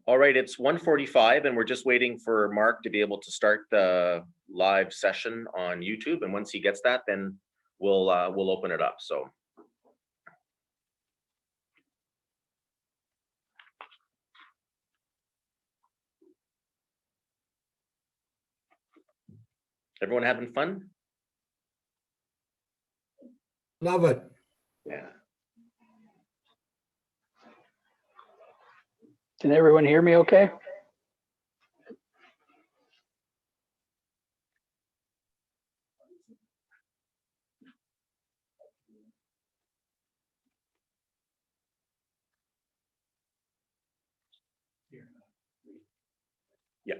All right, it's 1:45 and we're just waiting for Mark to be able to start the live session on YouTube. And once he gets that, then we'll open it up. So. Everyone having fun? Love it. Yeah. Can everyone hear me okay? Yeah.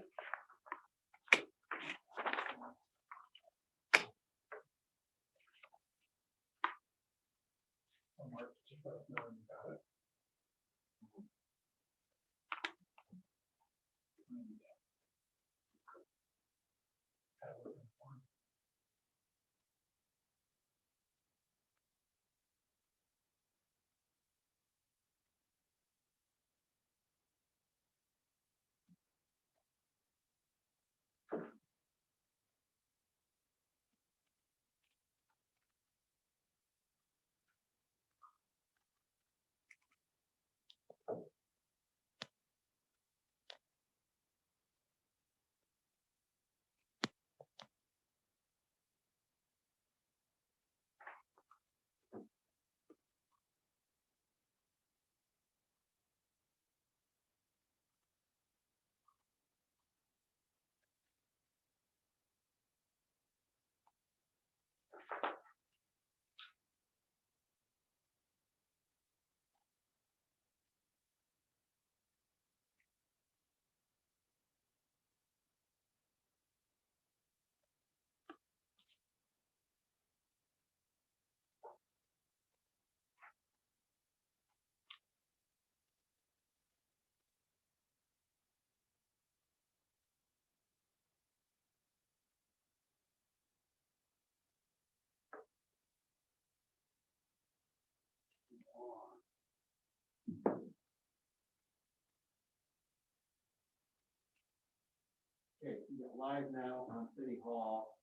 Okay, live now on City Hall.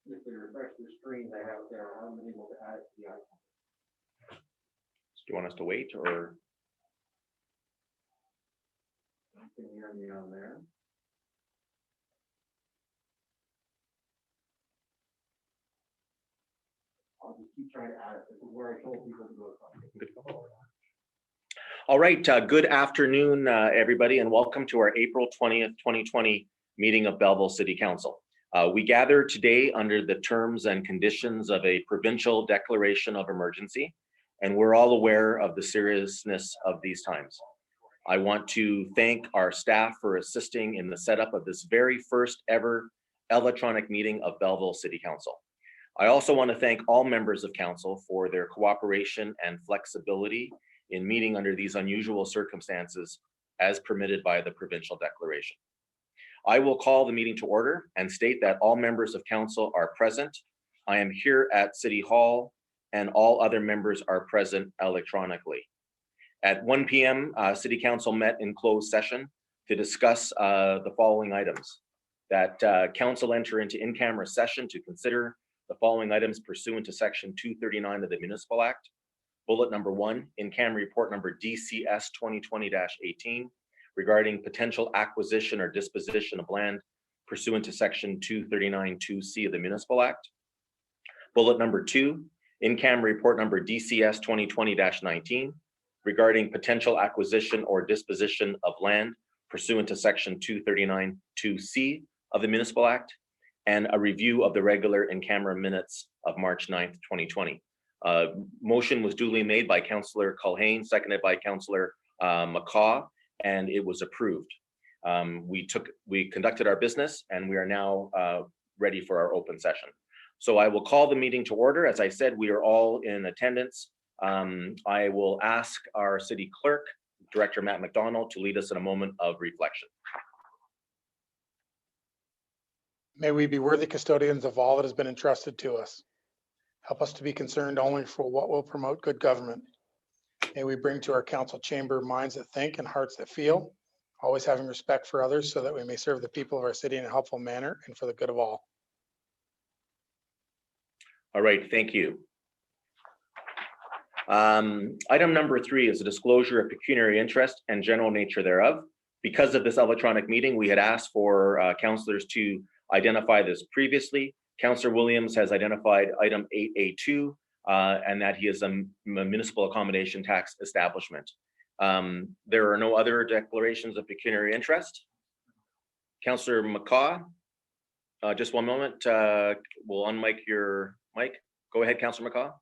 If they refresh the screen they have there, I'm able to add it to the icon. Do you want us to wait or? You can hear me on there. I'll just keep trying to add it. This is where I told people to go. All right, good afternoon, everybody, and welcome to our April 20th, 2020 meeting of Belleville City Council. We gather today under the terms and conditions of a provincial declaration of emergency, and we're all aware of the seriousness of these times. I want to thank our staff for assisting in the setup of this very first ever electronic meeting of Belleville City Council. I also want to thank all members of council for their cooperation and flexibility in meeting under these unusual circumstances as permitted by the provincial declaration. I will call the meeting to order and state that all members of council are present. I am here at City Hall and all other members are present electronically. At 1 p.m., City Council met in closed session to discuss the following items. That council enter into in-camera session to consider the following items pursuant to section 239 of the Municipal Act. Bullet number 1, in-camera report number DCS 2020-18 regarding potential acquisition or disposition of land pursuant to section 239(2)(c) of the Municipal Act. Bullet number 2, in-camera report number DCS 2020-19 regarding potential acquisition or disposition of land pursuant to section 239(2)(c) of the Municipal Act, and a review of the regular in-camera minutes of March 9th, 2020. Motion was duly made by Councillor Culhane, seconded by Councillor McCaw, and it was approved. We conducted our business and we are now ready for our open session. So I will call the meeting to order. As I said, we are all in attendance. I will ask our city clerk, Director Matt McDonald, to lead us in a moment of reflection. May we be worthy custodians of all that has been entrusted to us. Help us to be concerned only for what will promote good government. May we bring to our council chamber minds that think and hearts that feel, always having respect for others so that we may serve the people of our city in a helpful manner and for the good of all. All right, thank you. Item number 3 is a disclosure of pecuniary interest and general nature thereof. Because of this electronic meeting, we had asked for councillors to identify this previously. Councillor Williams has identified item 8A2 and that he is a municipal accommodation tax establishment. There are no other declarations of pecuniary interest. Councillor McCaw, just one moment. We'll unmic your mic. Go ahead, Councillor McCaw.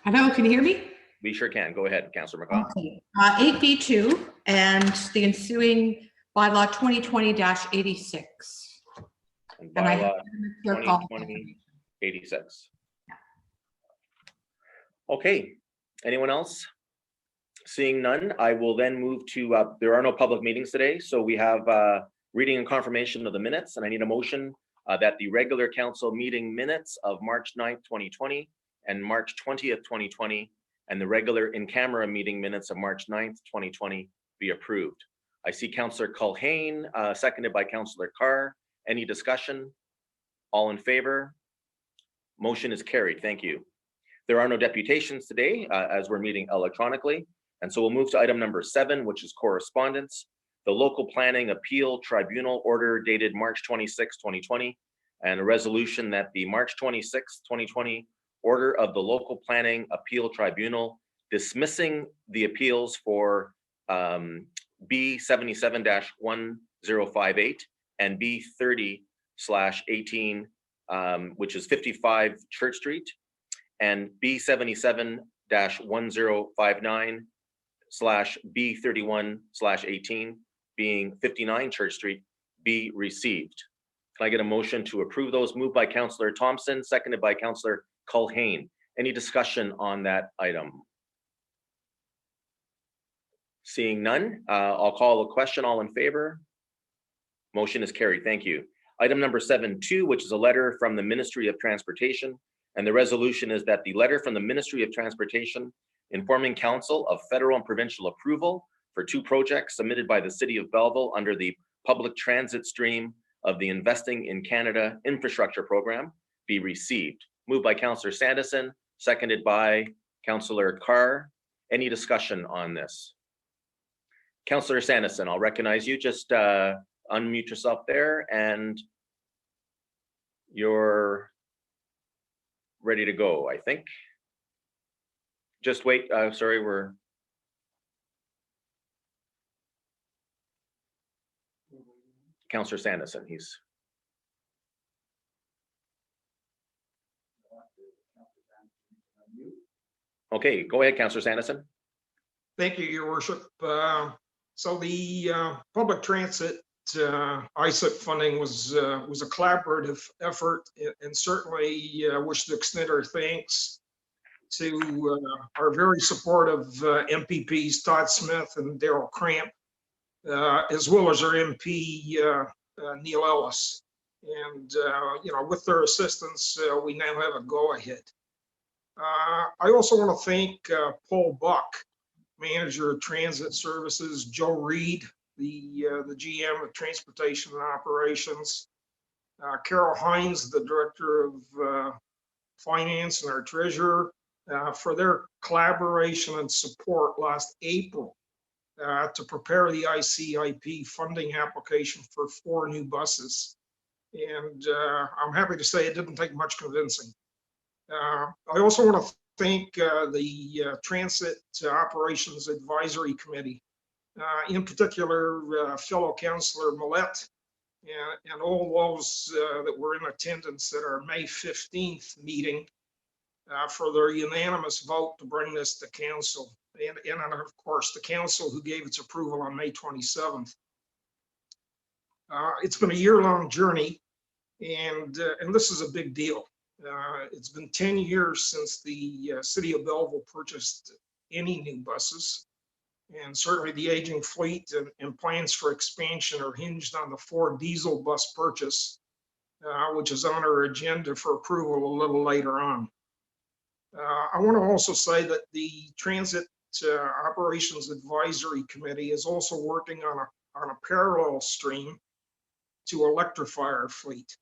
Hello, can you hear me? We sure can. Go ahead, Councillor McCaw. Okay. 8B2 and the ensuing bylaw 2020-86. And And I have bylaw 2020-86. Okay, anyone else? Seeing none, I will then move to, there are no public meetings today, so we have reading and confirmation of the minutes, and I need a motion that the regular council meeting minutes of March 9th, 2020 and March 20th, 2020, and the regular in-camera meeting minutes of March 9th, 2020 be approved. I see Councillor Culhane, seconded by Councillor Carr. Any discussion? All in favor? Motion is carried. Thank you. There are no deputations today as we're meeting electronically. And so we'll move to item number 7, which is correspondence. The Local Planning Appeal Tribunal order dated March 26, 2020, and a resolution that the March 26, 2020 order of the Local Planning Appeal Tribunal dismissing the appeals for B77-1058 and B30/18, which is 55 Church Street, and B77-1059/B31/18 being 59 Church Street be received. Can I get a motion to approve those? Moved by Councillor Thompson, seconded by Councillor Culhane. Any discussion on that item? Seeing none, I'll call a question. All in favor? Motion is carried. Thank you. Item number 7.2, which is a letter from the Ministry of Transportation. And the resolution is that the letter from the Ministry of Transportation informing Council of federal and provincial approval for 2 projects submitted by the City of Belleville under the public transit stream of the Investing in Canada Infrastructure Program be received. Moved by Councillor Sandison, seconded by Councillor Carr. Any discussion on this? Councillor Sandison, I'll recognize you. Just unmute yourself there and you're ready to go, I think. Just wait, sorry, we're. Councillor Sandison, he's. Okay, go ahead, Councillor Sandison. Thank you, Your Worship. So the public transit ISIP funding was a collaborative effort, and certainly wish to extend our thanks to our very supportive MPPs Todd Smith and Daryl Cramp, as well as our MP Neil Ellis. And with their assistance, we now have a go-ahead. I also want to thank Paul Buck, Manager of Transit Services, Joe Reed, the GM of Transportation and Operations, Carol Hines, the Director of Finance and our Treasurer, for their collaboration and support last April to prepare the ICIP funding application for 4 new buses. And I'm happy to say it didn't take much convincing. I also want to thank the Transit Operations Advisory Committee, in particular fellow Councillor Millette and all those that were in attendance at our May 15th meeting for their unanimous vote to bring this to Council, and of course the Council who gave its approval on May 27th. It's been a year-long journey, and this is a big deal. It's been 10 years since the City of Belleville purchased any new buses, and certainly the aging fleet and plans for expansion are hinged on the 4 diesel bus purchase which is on our agenda for approval a little later on. I want to also say that the Transit Operations Advisory Committee is also working on a parallel stream to electrify our fleet.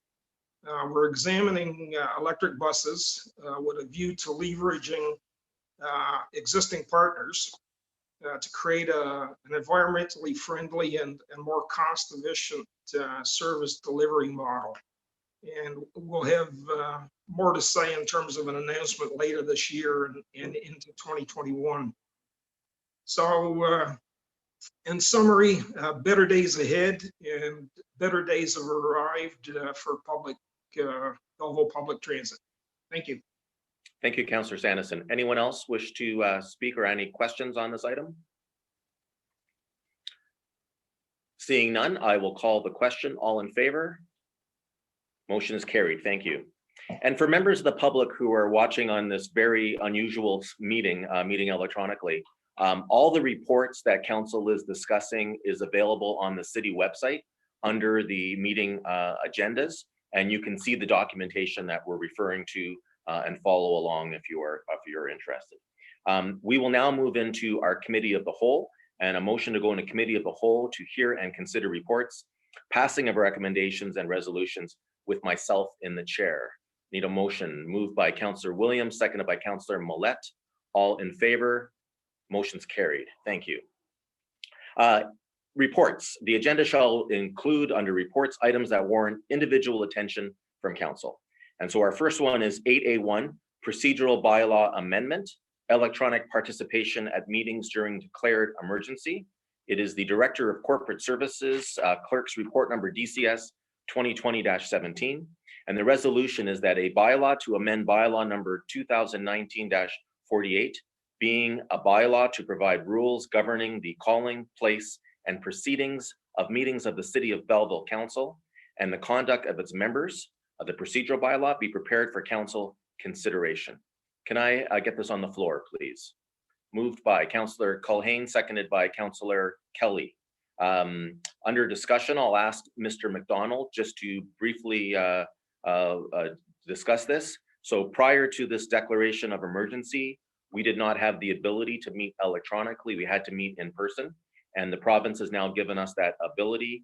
We're examining electric buses with a view to leveraging existing partners to create an environmentally friendly and more cost-efficient service delivery model. And we'll have more to say in terms of an announcement later this year and into 2021. So in summary, better days ahead and better days have arrived for Belleville Public Transit. Thank you. Thank you, Councillor Sanderson. Anyone else wish to speak or any questions on this item? Seeing none, I will call the question. All in favor? Motion is carried. Thank you. And for members of the public who are watching on this very unusual meeting electronically, all the reports that council is discussing is available on the city website under the meeting agendas, and you can see the documentation that we're referring to and follow along if you're interested. We will now move into our committee of the whole, and a motion to go into committee of the whole to hear and consider reports, passing of recommendations and resolutions with myself in the chair. Need a motion moved by Councillor Williams, seconded by Councillor Millette. All in favor? Motion's carried. Thank you. Reports. The agenda shall include under reports items that warrant individual attention from council. And so our first one is 8A1, procedural bylaw amendment, electronic participation at meetings during declared emergency. It is the Director of Corporate Services, clerk's report number DCS 2020-17. And the resolution is that a bylaw to amend bylaw number 2019-48, being a bylaw to provide rules governing the calling, place, and proceedings of meetings of the City of Belleville Council and the conduct of its members of the procedural bylaw be prepared for council consideration. Can I get this on the floor, please? Moved by Councillor Culhane, seconded by Councillor Kelly. Under discussion, I'll ask Mr. McDonald just to briefly discuss this. So prior to this declaration of emergency, we did not have the ability to meet electronically. We had to meet in person, and the province has now given us that ability.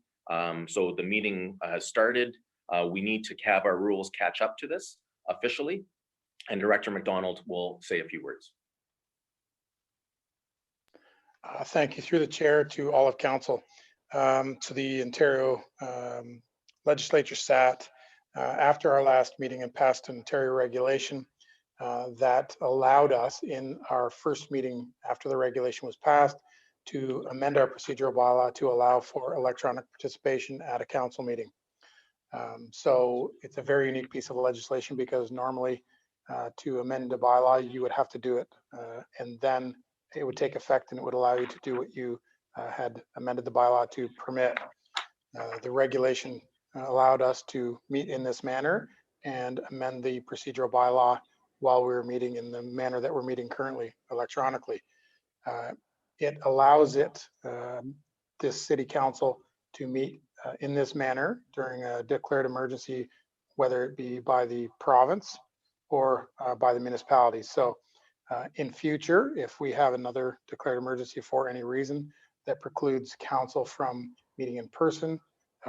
So the meeting has started. We need to have our rules catch up to this officially, and Director McDonald will say a few words. Thank you through the chair to all of council. So the Ontario legislature sat after our last meeting and passed an Ontario regulation that allowed us in our first meeting after the regulation was passed to amend our procedural bylaw to allow for electronic participation at a council meeting. So it's a very unique piece of legislation because normally to amend a bylaw, you would have to do it and then it would take effect and it would allow you to do what you had amended the bylaw to permit. The regulation allowed us to meet in this manner and amend the procedural bylaw while we were meeting in the manner that we're meeting currently electronically. It allows this city council to meet in this manner during a declared emergency, whether it be by the province or by the municipality. So in future, if we have another declared emergency for any reason that precludes council from meeting in person,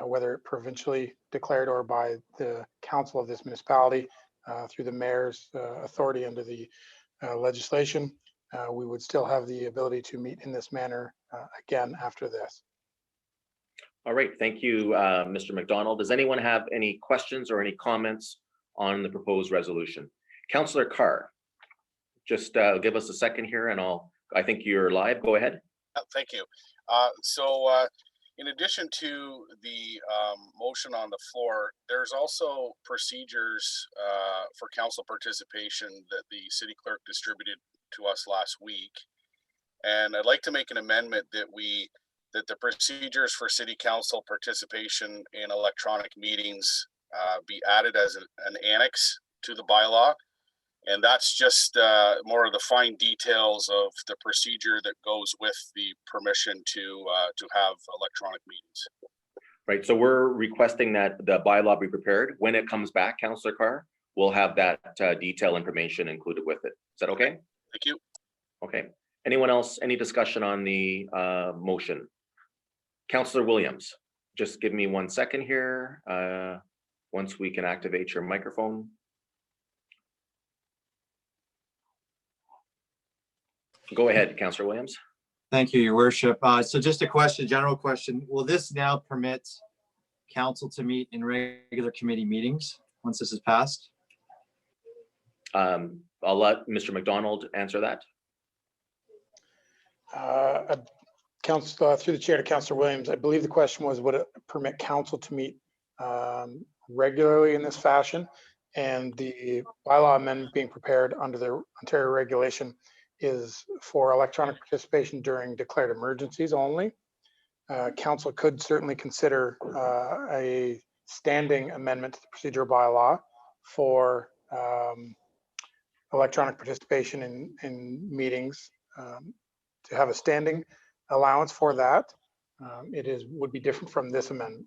whether provincially declared or by the council of this municipality through the mayor's authority under the legislation, we would still have the ability to meet in this manner again after this. All right, thank you, Mr. McDonald. Does anyone have any questions or any comments on the proposed resolution? Councillor Carr, just give us a second here and I think you're live, go ahead. Thank you. In addition to the motion on the floor, there's also procedures for council participation that the city clerk distributed to us last week. And I'd like to make an amendment that the procedures for city council participation in electronic meetings be added as an annex to the bylaw. And that's just more of the fine details of the procedure that goes with the permission to have electronic meetings. Right, so we're requesting that the bylaw be prepared. When it comes back, Councillor Carr, we'll have that detail information included with it. Is that okay? Thank you. Okay. Anyone else, any discussion on the motion? Councillor Williams, just give me 1 second here. Once we can activate your microphone. Go ahead, Councillor Williams. Thank you, Your Worship. So just a question, general question. Will this now permit council to meet in regular committee meetings once this is passed? I'll let Mr. McDonald answer that. Council, through the chair to Councillor Williams, I believe the question was, would it permit council to meet regularly in this fashion? And the bylaw amendment being prepared under the Ontario regulation is for electronic participation during declared emergencies only. Council could certainly consider a standing amendment to the procedural bylaw for electronic participation in meetings, to have a standing allowance for that. Would be different from this amendment.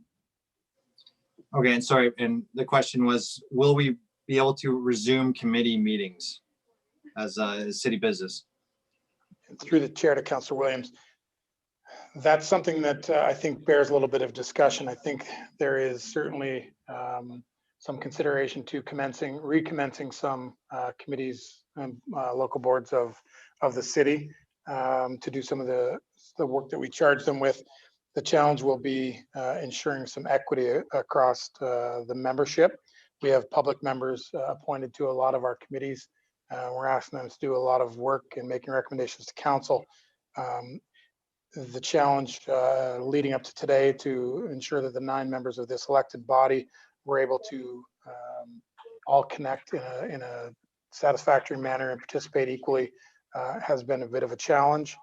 Okay, and sorry, and the question was, will we be able to resume committee meetings as city business? And through the chair to Councillor Williams, that's something that I think bears a little bit of discussion. I think there is certainly some consideration to recommencing some committees and local boards of the city to do some of the work that we charge them with. The challenge will be ensuring some equity across the membership. We have public members appointed to a lot of our committees. We're asking them to do a lot of work and making recommendations to council. The challenge leading up to today to ensure that the 9 members of this elected body were able to all connect in a satisfactory manner and participate equally has been a bit of a challenge.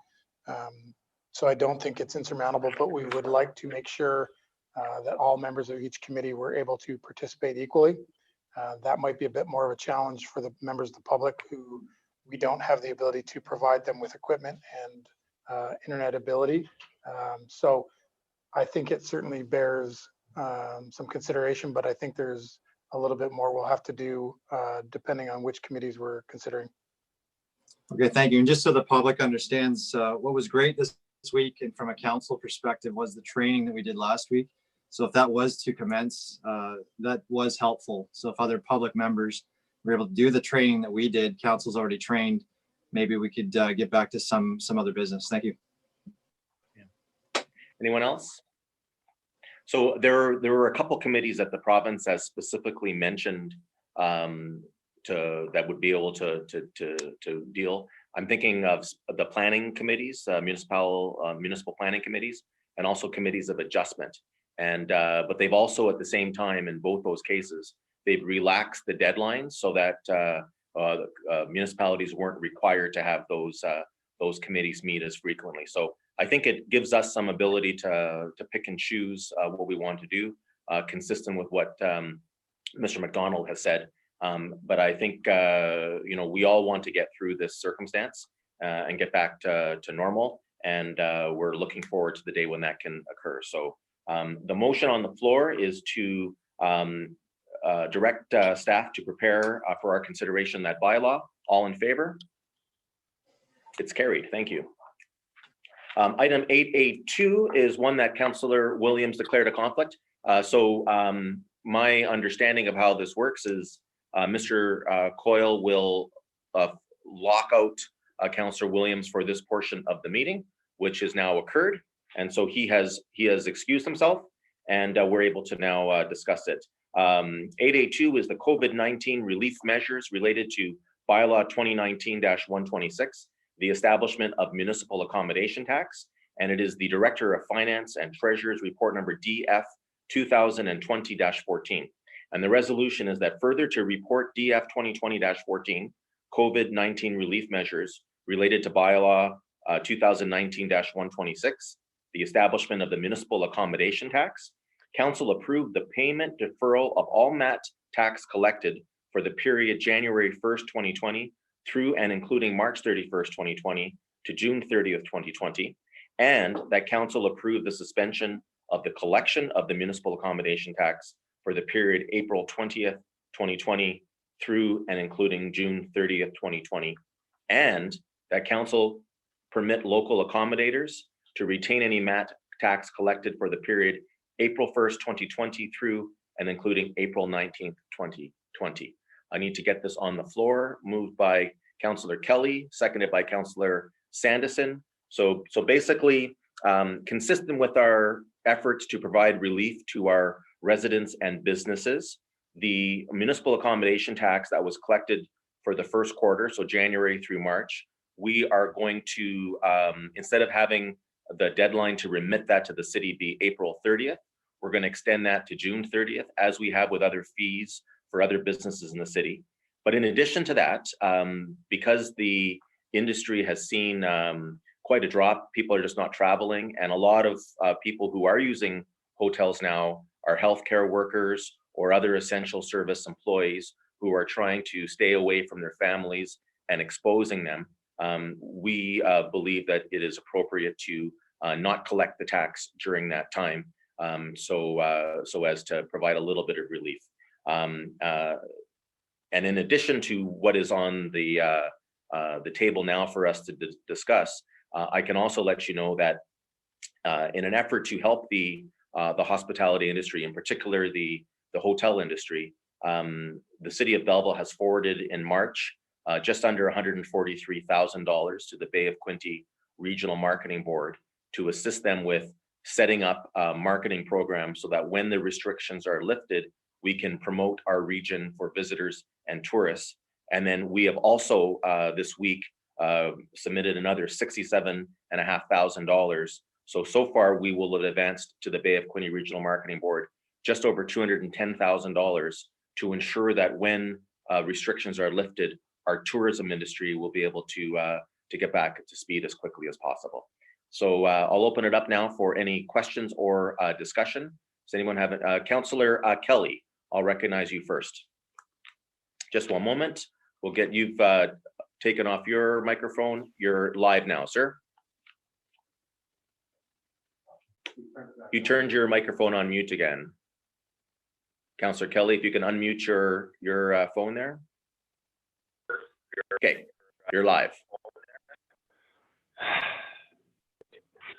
So I don't think it's insurmountable, but we would like to make sure that all members of each committee were able to participate equally. That might be a bit more of a challenge for the members of the public who we don't have the ability to provide them with equipment and internet ability. So I think it certainly bears some consideration, but I think there's a little bit more we'll have to do depending on which committees we're considering. Okay, thank you. And just so the public understands, what was great this week and from a council perspective was the training that we did last week. So if that was to commence, that was helpful. So if other public members were able to do the training that we did, council's already trained, maybe we could get back to some other business. Thank you. Anyone else? So there were a couple committees that the province has specifically mentioned that would be able to deal. I'm thinking of the planning committees, municipal planning committees, and also committees of adjustment. And but they've also at the same time in both those cases, they've relaxed the deadlines so that municipalities weren't required to have those committees meet as frequently. So I think it gives us some ability to pick and choose what we want to do, consistent with what Mr. McDonald has said. But I think we all want to get through this circumstance and get back to normal, and we're looking forward to the day when that can occur. So the motion on the floor is to direct staff to prepare for our consideration that bylaw. All in favor? It's carried. Thank you. Item 8A2 is one that Councillor Williams declared a conflict. So my understanding of how this works is Mr. Coyle will lock out Councillor Williams for this portion of the meeting, which has now occurred. And so he has excused himself, and we're able to now discuss it. 8A2 is the COVID-19 relief measures related to Bylaw 2019-126, the establishment of municipal accommodation tax, and it is the Director of Finance and Treasurer's report number DF 2020-14. And the resolution is that further to report DF 2020-14, COVID-19 relief measures related to Bylaw 2019-126, the establishment of the municipal accommodation tax, Council approved the payment deferral of all MAT tax collected for the period January 1st, 2020 through and including March 31st, 2020 to June 30th, 2020, and that Council approved the suspension of the collection of the municipal accommodation tax for the period April 20th, 2020 through and including June 30th, 2020, and that council permit local accommodators to retain any MAT tax collected for the period April 1st, 2020 through and including April 19th, 2020. I need to get this on the floor, moved by Councillor Kelly, seconded by Councillor Sandison. So basically, consistent with our efforts to provide relief to our residents and businesses, the municipal accommodation tax that was collected for the first quarter, so January through March, we are going to, instead of having the deadline to remit that to the city be April 30th, we're going to extend that to June 30th, as we have with other fees for other businesses in the city. But in addition to that, because the industry has seen quite a drop, people are just not traveling, and a lot of people who are using hotels now are healthcare workers or other essential service employees who are trying to stay away from their families and exposing them. We believe that it is appropriate to not collect the tax during that time, so as to provide a little bit of relief. And in addition to what is on the table now for us to discuss, I can also let you know that in an effort to help the hospitality industry, in particular the hotel industry, the city of Belleville has forwarded in March just under $143,000 to the Bay of Quinte Regional Marketing Board to assist them with setting up marketing programs so that when the restrictions are lifted, we can promote our region for visitors and tourists. And then we have also this week submitted another $67,500. So far we will have advanced to the Bay of Quinte Regional Marketing Board just over $210,000 to ensure that when restrictions are lifted, our tourism industry will be able to get back to speed as quickly as possible. So I'll open it up now for any questions or discussion. Does anyone have it? Councillor Kelly, I'll recognize you first. Just one moment. We'll get you've taken off your microphone. You're live now, sir. You turned your microphone on mute again. Councillor Kelly, if you can unmute your phone there. Okay, you're live.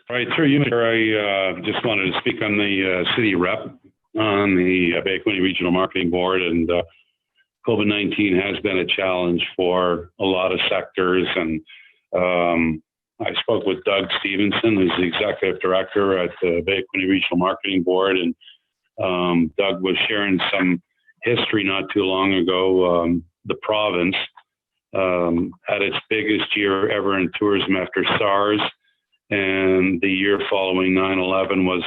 All right, through you, I just wanted to speak on the city rep on the Bay of Quinte Regional Marketing Board, and COVID-19 has been a challenge for a lot of sectors. And I spoke with Doug Stevenson, who's the executive director at the Bay of Quinte Regional Marketing Board, and Doug was sharing some history not too long ago. The province had its biggest year ever in tourism after SARS, and the year following 9/11 was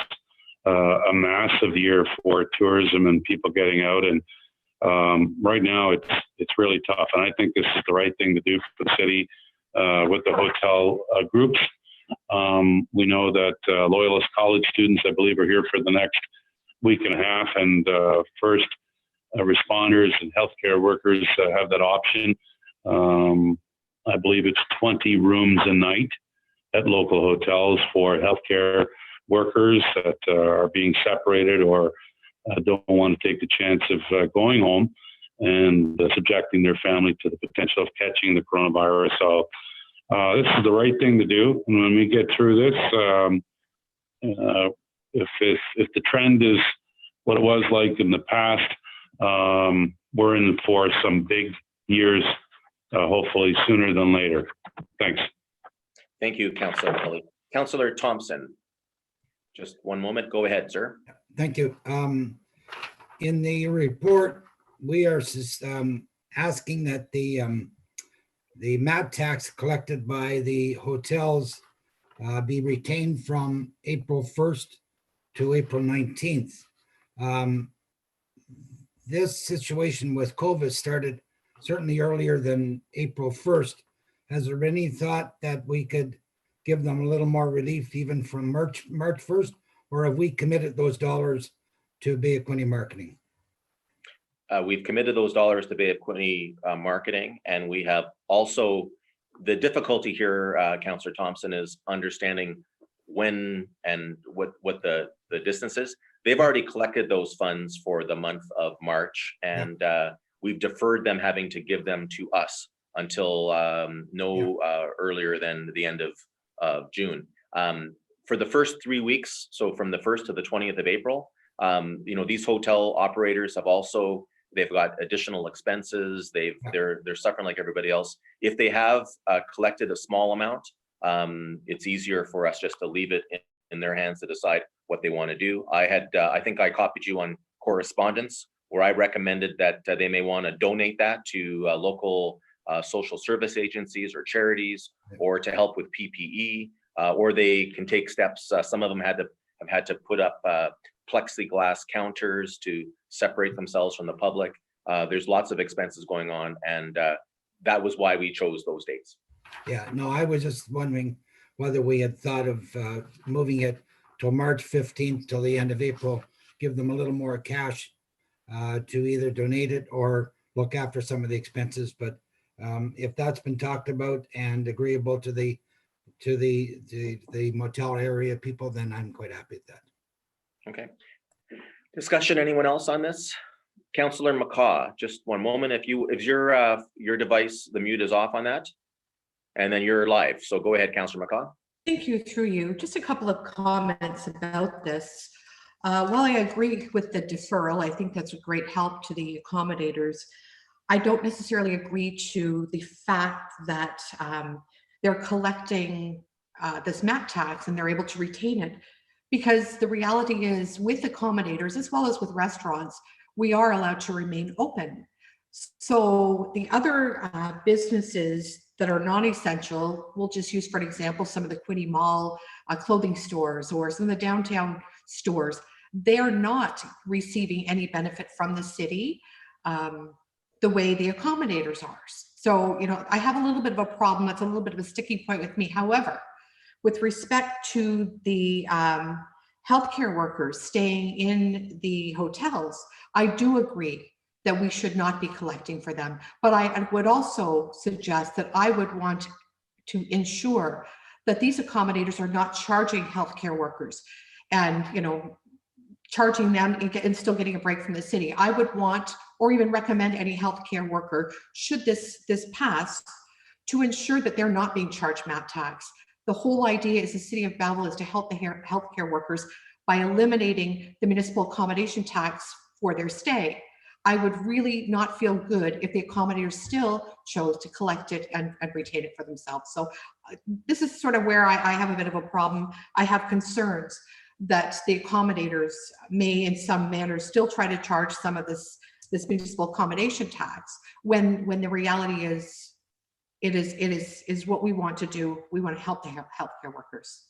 a massive year for tourism and people getting out. And right now it's really tough, and I think this is the right thing to do for the city with the hotel groups. We know that Loyalist College students, I believe, are here for the next week and a half, and first responders and healthcare workers have that option. I believe it's 20 rooms a night at local hotels for healthcare workers that are being separated or don't want to take the chance of going home and subjecting their family to the potential of catching the coronavirus. So this is the right thing to do. And when we get through this, if the trend is what it was like in the past, we're in for some big years, hopefully sooner than later. Thanks. Thank you, Councillor Kelly. Councillor Thompson, just one moment. Go ahead, sir. Thank you. In the report, we are asking that the MAT tax collected by the hotels be retained from April 1st to April 19th. This situation with COVID started certainly earlier than April 1st. Has there been any thought that we could give them a little more relief even from March 1st, or have we committed those dollars to Bay of Quinte Marketing? We've committed those dollars to Bay of Quinte Marketing, and we have also, the difficulty here, Councillor Thompson, is understanding when and what the distance is. They've already collected those funds for the month of March, and we've deferred them having to give them to us until earlier than the end of June. For the first 3 weeks, so from the 1st to the 20th of April, these hotel operators have also, they've got additional expenses. They're suffering like everybody else. If they have collected a small amount, it's easier for us just to leave it in their hands to decide what they want to do. I think I copied you on correspondence where I recommended that they may want to donate that to local social service agencies or charities, or to help with PPE, or they can take steps. Some of them have had to put up plexiglass counters to separate themselves from the public. There's lots of expenses going on, and that was why we chose those dates. Yeah, no, I was just wondering whether we had thought of moving it till March 15th till the end of April, give them a little more cash to either donate it or look after some of the expenses. But if that's been talked about and agreeable to the motel area people, then I'm quite happy with that. Okay. Discussion, anyone else on this? Councillor McCaw, just one moment. If your device, the mute is off on that, and then you're live. So go ahead, Councillor McCaw. Thank you, through you. Just a couple of comments about this. While I agree with the deferral, I think that's a great help to the accommodators. I don't necessarily agree to the fact that they're collecting this MAT tax and they're able to retain it, because the reality is, with accommodators as well as with restaurants, we are allowed to remain open. So the other businesses that are non-essential, we'll just use for an example some of the Quinte Mall clothing stores or some of the downtown stores, they're not receiving any benefit from the city the way the accommodators are. So, I have a little bit of a problem. That's a little bit of a sticky point with me. However, with respect to the healthcare workers staying in the hotels, I do agree that we should not be collecting for them. But I would also suggest that I would want to ensure that these accommodators are not charging healthcare workers and, charging them and still getting a break from the city. I would want, or even recommend any healthcare worker, should this pass, to ensure that they're not being charged MAT tax. The whole idea is the city of Belleville is to help the healthcare workers by eliminating the municipal accommodation tax for their stay. I would really not feel good if the accommodators still chose to collect it and retain it for themselves. So this is sort of where I have a bit of a problem. I have concerns that the accommodators may in some manner still try to charge some of this municipal accommodation tax, when the reality is it is what we want to do. We want to help the healthcare workers.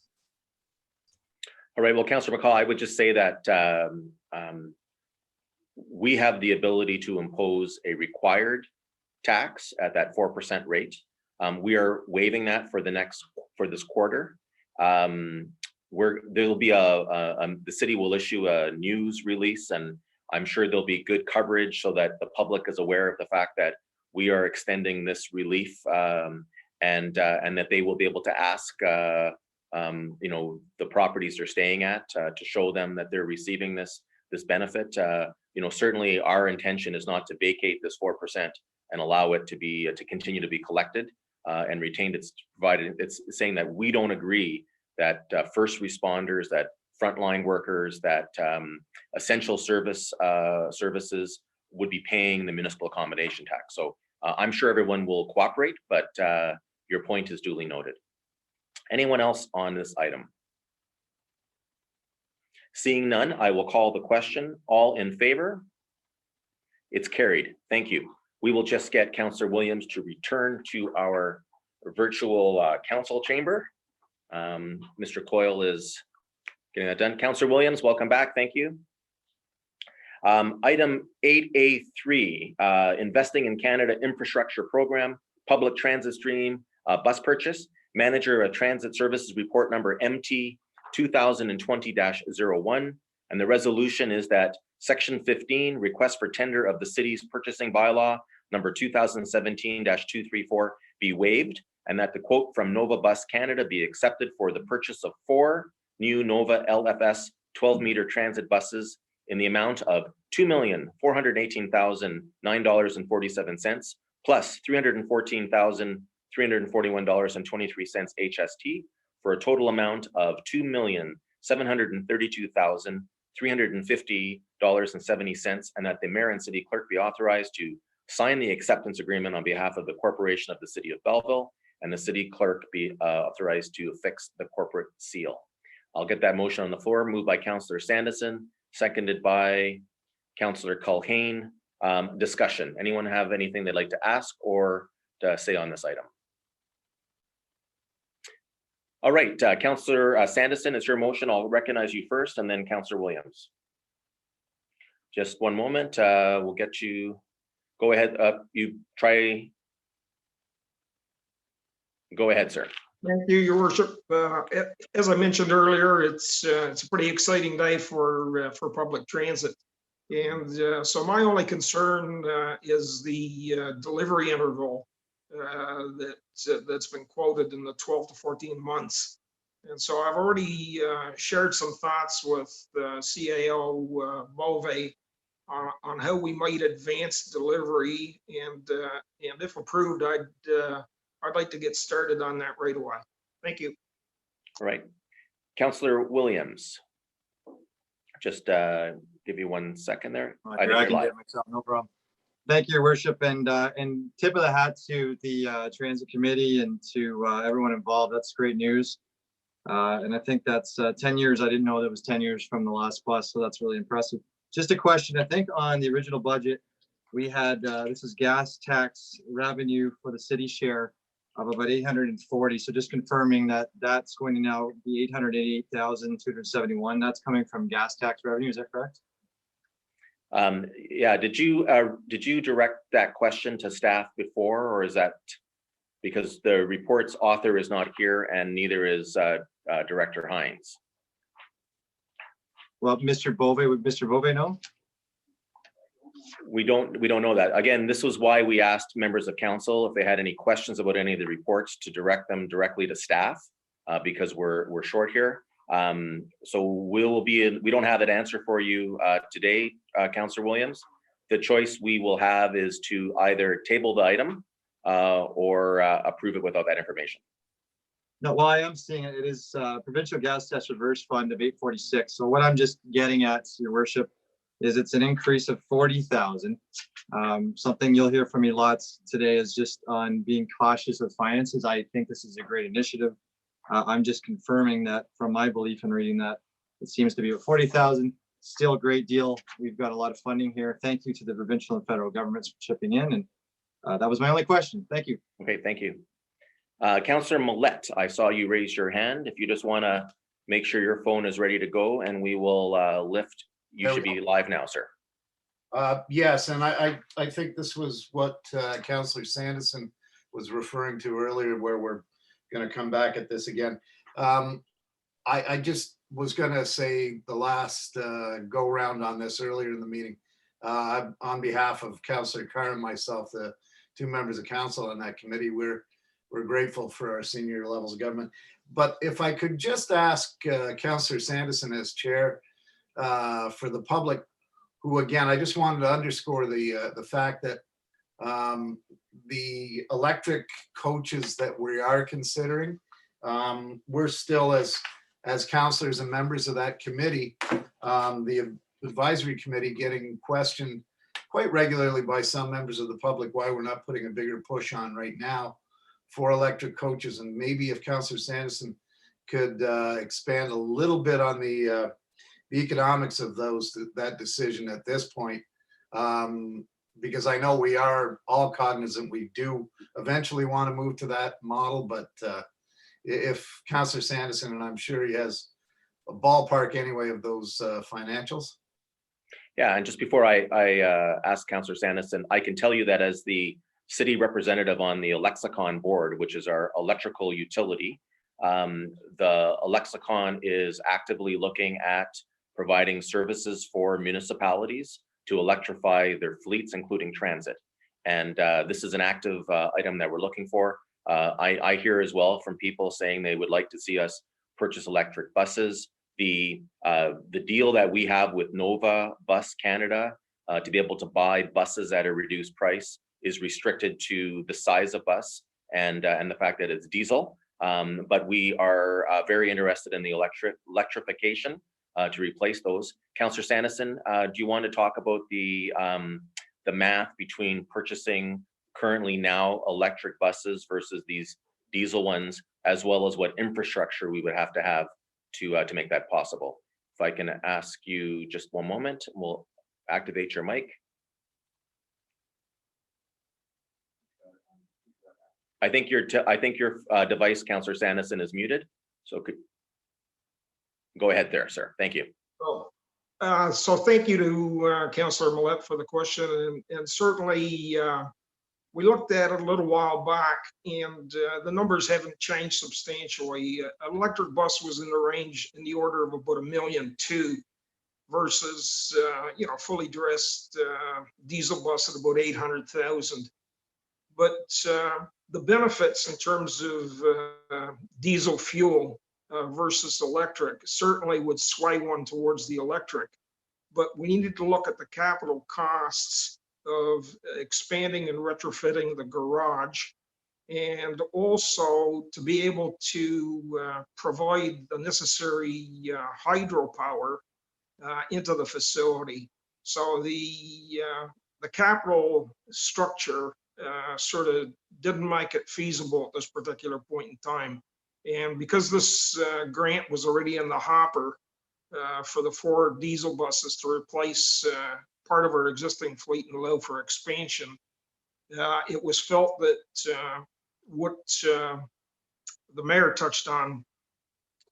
All right, well, Councillor McCaw, I would just say that we have the ability to impose a required tax at that 4% rate. We are waiving that for this quarter. There'll be the city will issue a news release, and I'm sure there'll be good coverage so that the public is aware of the fact that we are extending this relief, and that they will be able to ask the properties they're staying at to show them that they're receiving this benefit. Certainly our intention is not to vacate this 4% and allow it to continue to be collected and retained. It's saying that we don't agree that first responders, that frontline workers, that essential services would be paying the municipal accommodation tax. So I'm sure everyone will cooperate, but your point is duly noted. Anyone else on this item? Seeing none, I will call the question. All in favor? It's carried. Thank you. We will just get Councillor Williams to return to our virtual council chamber. Mr. Coyle is getting that done. Councillor Williams, welcome back. Thank you. Item 8A3, Investing in Canada Infrastructure Program, Public Transit Stream, Bus Purchase, Manager of Transit Services Report number MT 2020-01. And the resolution is that Section 15, Request for Tender of the City's Purchasing Bylaw number 2017-234 be waived, and that the quote from Nova Bus Canada be accepted for the purchase of 4 new Nova LFS 12-meter transit buses in the amount of $2,418,009.47 plus $314,341.23 HST for a total amount of $2,732,350.70, and that the mayor and city clerk be authorized to sign the acceptance agreement on behalf of the corporation of the city of Belleville, and the city clerk be authorized to affix the corporate seal. I'll get that motion on the floor, moved by Councillor Sandison, seconded by Councillor Culhane. Discussion. Anyone have anything they'd like to ask or to say on this item? All right, Councillor Sandison, it's your motion. I'll recognize you first, and then Councillor Williams. Just one moment. We'll get you. Go ahead. You try. Go ahead, sir. Thank you, Your Worship. As I mentioned earlier, it's a pretty exciting day for public transit. And so my only concern is the delivery interval that's been quoted in the 12 to 14 months. And so I've already shared some thoughts with CAO Bove on how we might advance delivery, and if approved, I'd like to get started on that right away. Thank you. All right, Councillor Williams. Just give you 1 second there. I can get myself, no problem. Thank you, Your Worship, and tip of the hat to the Transit Committee and to everyone involved. That's great news. And I think that's 10 years. I didn't know that was 10 years from the last bus, so that's really impressive. Just a question, I think on the original budget, we had, this is gas tax revenue for the city share of about 840. So just confirming that that's going to now be 888,271. That's coming from gas tax revenue, is that correct? Yeah, did you direct that question to staff before, or is that because the report's author is not here and neither is Director Hines? Well, Mr. Bove, would Mr. Bove know? We don't know that. Again, this was why we asked members of council if they had any questions about any of the reports to direct them directly to staff, because we're short here. So we don't have an answer for you today, Councillor Williams. The choice we will have is to either table the item or approve it without that information. No, well, I am seeing it. It is provincial gas tax reverse fund of 846. So what I'm just getting at, Your Worship, is it's an increase of 40,000. Something you'll hear from me lots today is just on being cautious with finances. I think this is a great initiative. I'm just confirming that from my belief in reading that, it seems to be 40,000, still a great deal. We've got a lot of funding here. Thank you to the provincial and federal governments for chipping in. And that was my only question. Thank you. Okay, thank you. Councillor Millette, I saw you raise your hand. If you just want to make sure your phone is ready to go and we will lift, you should be live now, sir. Yes, and I think this was what Councillor Sandison was referring to earlier, where we're going to come back at this again. I just was going to say the last go round on this earlier in the meeting, on behalf of Councillor Carr and myself, the 2 members of council on that committee, we're grateful for our senior levels of government. But if I could just ask Councillor Sandison as chair for the public, who again, I just wanted to underscore the fact that the electric coaches that we are considering, we're still as councillors and members of that committee, the advisory committee, getting questioned quite regularly by some members of the public why we're not putting a bigger push on right now for electric coaches. And maybe if Councillor Sandison could expand a little bit on the economics of that decision at this point, because I know we are all cognizant we do eventually want to move to that model, but if Councillor Sandison, and I'm sure he has a ballpark anyway of those financials. Yeah, and just before I ask Councillor Sandison, I can tell you that as the city representative on the Alexicon board, which is our electrical utility, the Alexicon is actively looking at providing services for municipalities to electrify their fleets, including transit. And this is an active item that we're looking for. I hear as well from people saying they would like to see us purchase electric buses. The deal that we have with Nova Bus Canada to be able to buy buses at a reduced price is restricted to the size of bus and the fact that it's diesel. But we are very interested in the electrification to replace those. Councillor Sandison, do you want to talk about the math between purchasing currently now electric buses versus these diesel ones, as well as what infrastructure we would have to make that possible? If I can ask you just one moment, we'll activate your mic. I think your device, Councillor Sandison, is muted. So go ahead there, sir. Thank you. So thank you to Councillor Millette for the question, and certainly we looked at it a little while back, and the numbers haven't changed substantially. An electric bus was in the range in the order of about $1.2 million versus fully dressed diesel bus at about 800,000. But the benefits in terms of diesel fuel versus electric certainly would sway one towards the electric. But we needed to look at the capital costs of expanding and retrofitting the garage, and also to be able to provide the necessary hydropower into the facility. So the capital structure sort of didn't make it feasible at this particular point in time. And because this grant was already in the hopper for the 4 diesel buses to replace part of our existing fleet and allow for expansion, it was felt that what the mayor touched on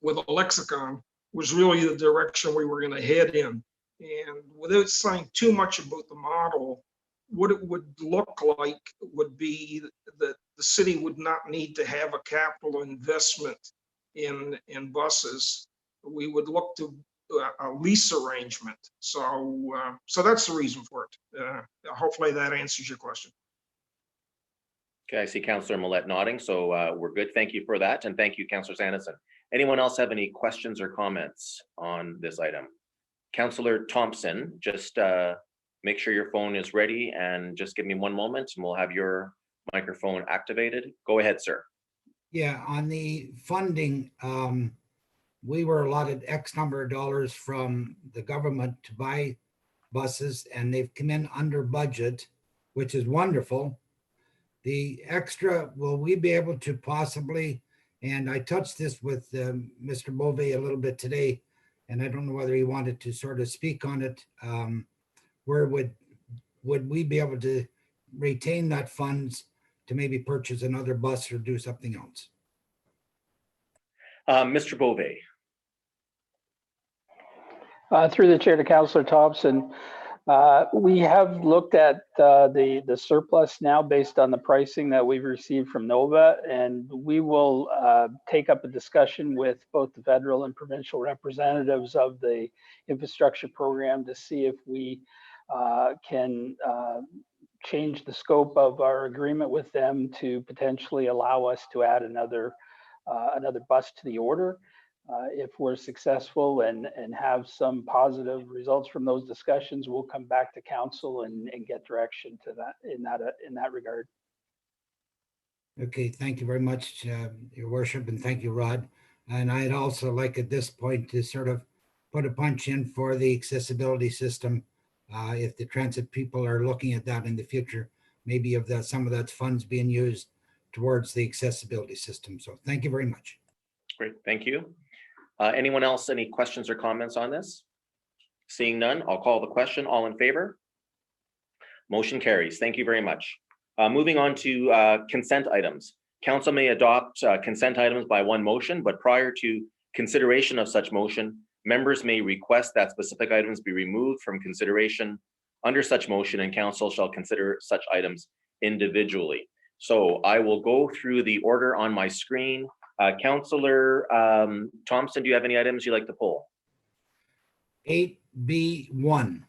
with a lexicon was really the direction we were going to head in. And without saying too much about the model, what it would look like would be that the city would not need to have a capital investment in buses. We would look to a lease arrangement. So that's the reason for it. Hopefully that answers your question. Okay, I see Councillor Millette nodding, so we're good. Thank you for that, and thank you, Councillor Sandison. Anyone else have any questions or comments on this item? Councillor Thompson, just make sure your phone is ready and just give me one moment and we'll have your microphone activated. Go ahead, sir. Yeah, on the funding, we were allotted X number of dollars from the government to buy buses, and they've come in under budget, which is wonderful. The extra, will we be able to possibly, and I touched this with Mr. Bove a little bit today, and I don't know whether he wanted to sort of speak on it. Where would we be able to retain that funds to maybe purchase another bus or do something else? Mr. Bove. Through the chair to Councillor Thompson, we have looked at the surplus now based on the pricing that we've received from Nova, and we will take up a discussion with both the federal and provincial representatives of the infrastructure program to see if we can change the scope of our agreement with them to potentially allow us to add another bus to the order. If we're successful and have some positive results from those discussions, we'll come back to council and get direction to that in that regard. Okay, thank you very much, Your Worship, and thank you, Rod. And I'd also like at this point to sort of put a punch in for the accessibility system. If the transit people are looking at that in the future, maybe of that, some of that funds being used towards the accessibility system. So thank you very much. Great, thank you. Anyone else, any questions or comments on this? Seeing none, I'll call the question. All in favor? Motion carries. Thank you very much. Moving on to consent items. Council may adopt consent items by one motion, but prior to consideration of such motion, members may request that specific items be removed from consideration under such motion, and council shall consider such items individually. So I will go through the order on my screen. Councillor Thompson, do you have any items you'd like to pull? 8B1.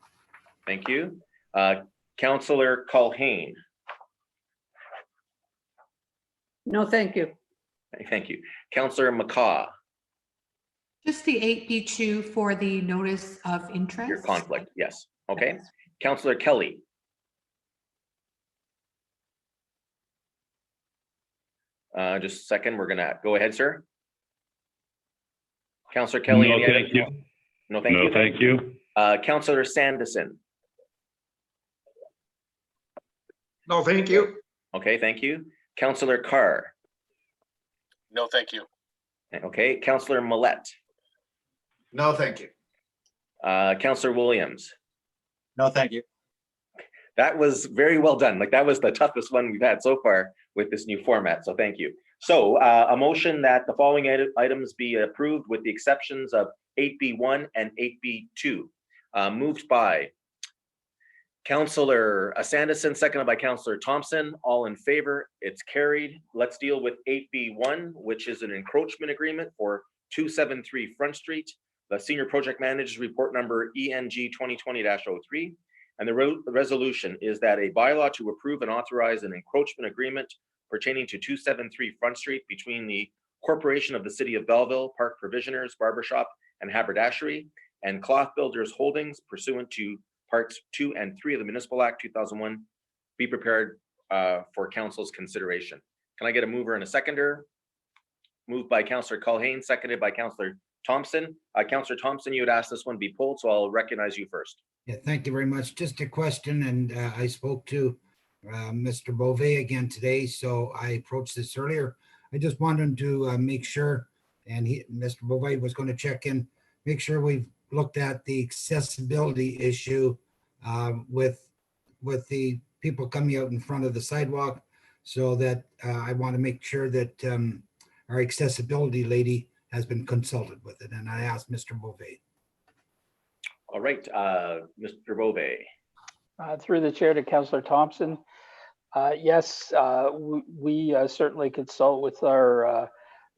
Thank you. Councillor Culhane. No, thank you. Thank you. Councillor McCaw, Just the 8B2 for the notice of interest. your conflict, yes. Okay. Councillor Kelly. Just a second, we're gonna go ahead, sir. Councillor Kelly. No, any other- thank you. No, thank you. No, thank you. Councillor Sanderson. No, thank you. Okay, thank you. Councillor Carr. No, thank you. Okay, Councillor Millet. No, thank you. Councillor Williams. No, thank you. That was very well done. Like that was the toughest one we've had so far with this new format. So thank you. So a motion that the following items be approved with the exceptions of 8B1 and 8B2. Moved by Councillor Sanderson, seconded by Councillor Thompson. All in favor, it's carried. Let's deal with 8B1, which is an encroachment agreement for 273 Front Street. The Senior Project Manager's report number ENG 2020-03. And the resolution is that a bylaw to approve and authorize an encroachment agreement pertaining to 273 Front Street between the Corporation of the City of Belleville, Park Provisioners, Barbershop, and Haberdashery, and Cloth Builders Holdings pursuant to Parts 2 and 3 of the Municipal Act 2001 be prepared for council's consideration. Can I get a mover and a seconder? Moved by Councillor Culhane, seconded by Councillor Thompson. Councillor Thompson, you had asked this one be pulled, so I'll recognize you first. Yeah, thank you very much. Just a question, and I spoke to Mr. Beauvais again today, so I approached this earlier. I just wanted to make sure, and Mr. Beauvais was going to check in, make sure we've looked at the accessibility issue with the people coming out in front of the sidewalk, so that I want to make sure that our accessibility lady has been consulted with it, and I asked Mr. Beauvais. All right, Mr. Beauvais. Through the chair to Councillor Thompson. Yes, we certainly consult with our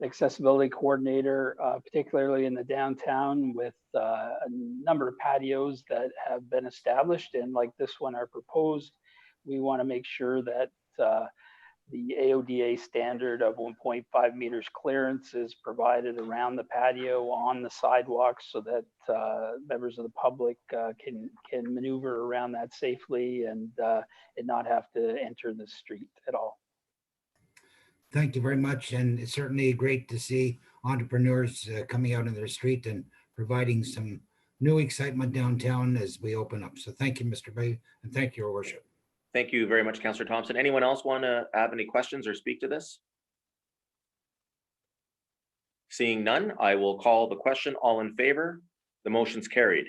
accessibility coordinator, particularly in the downtown, with a number of patios that have been established, and like this one are proposed. We want to make sure that the AODA standard of 1.5 meters clearance is provided around the patio on the sidewalks, so that members of the public can maneuver around that safely and not have to enter the street at all. Thank you very much, and it's certainly great to see entrepreneurs coming out in their street and providing some new excitement downtown as we open up. So thank you, Mr. Bay, and thank you, Your Worship. Thank you very much, Councillor Thompson. Anyone else want to have any questions or speak to this? Seeing none, I will call the question. All in favor? The motion's carried.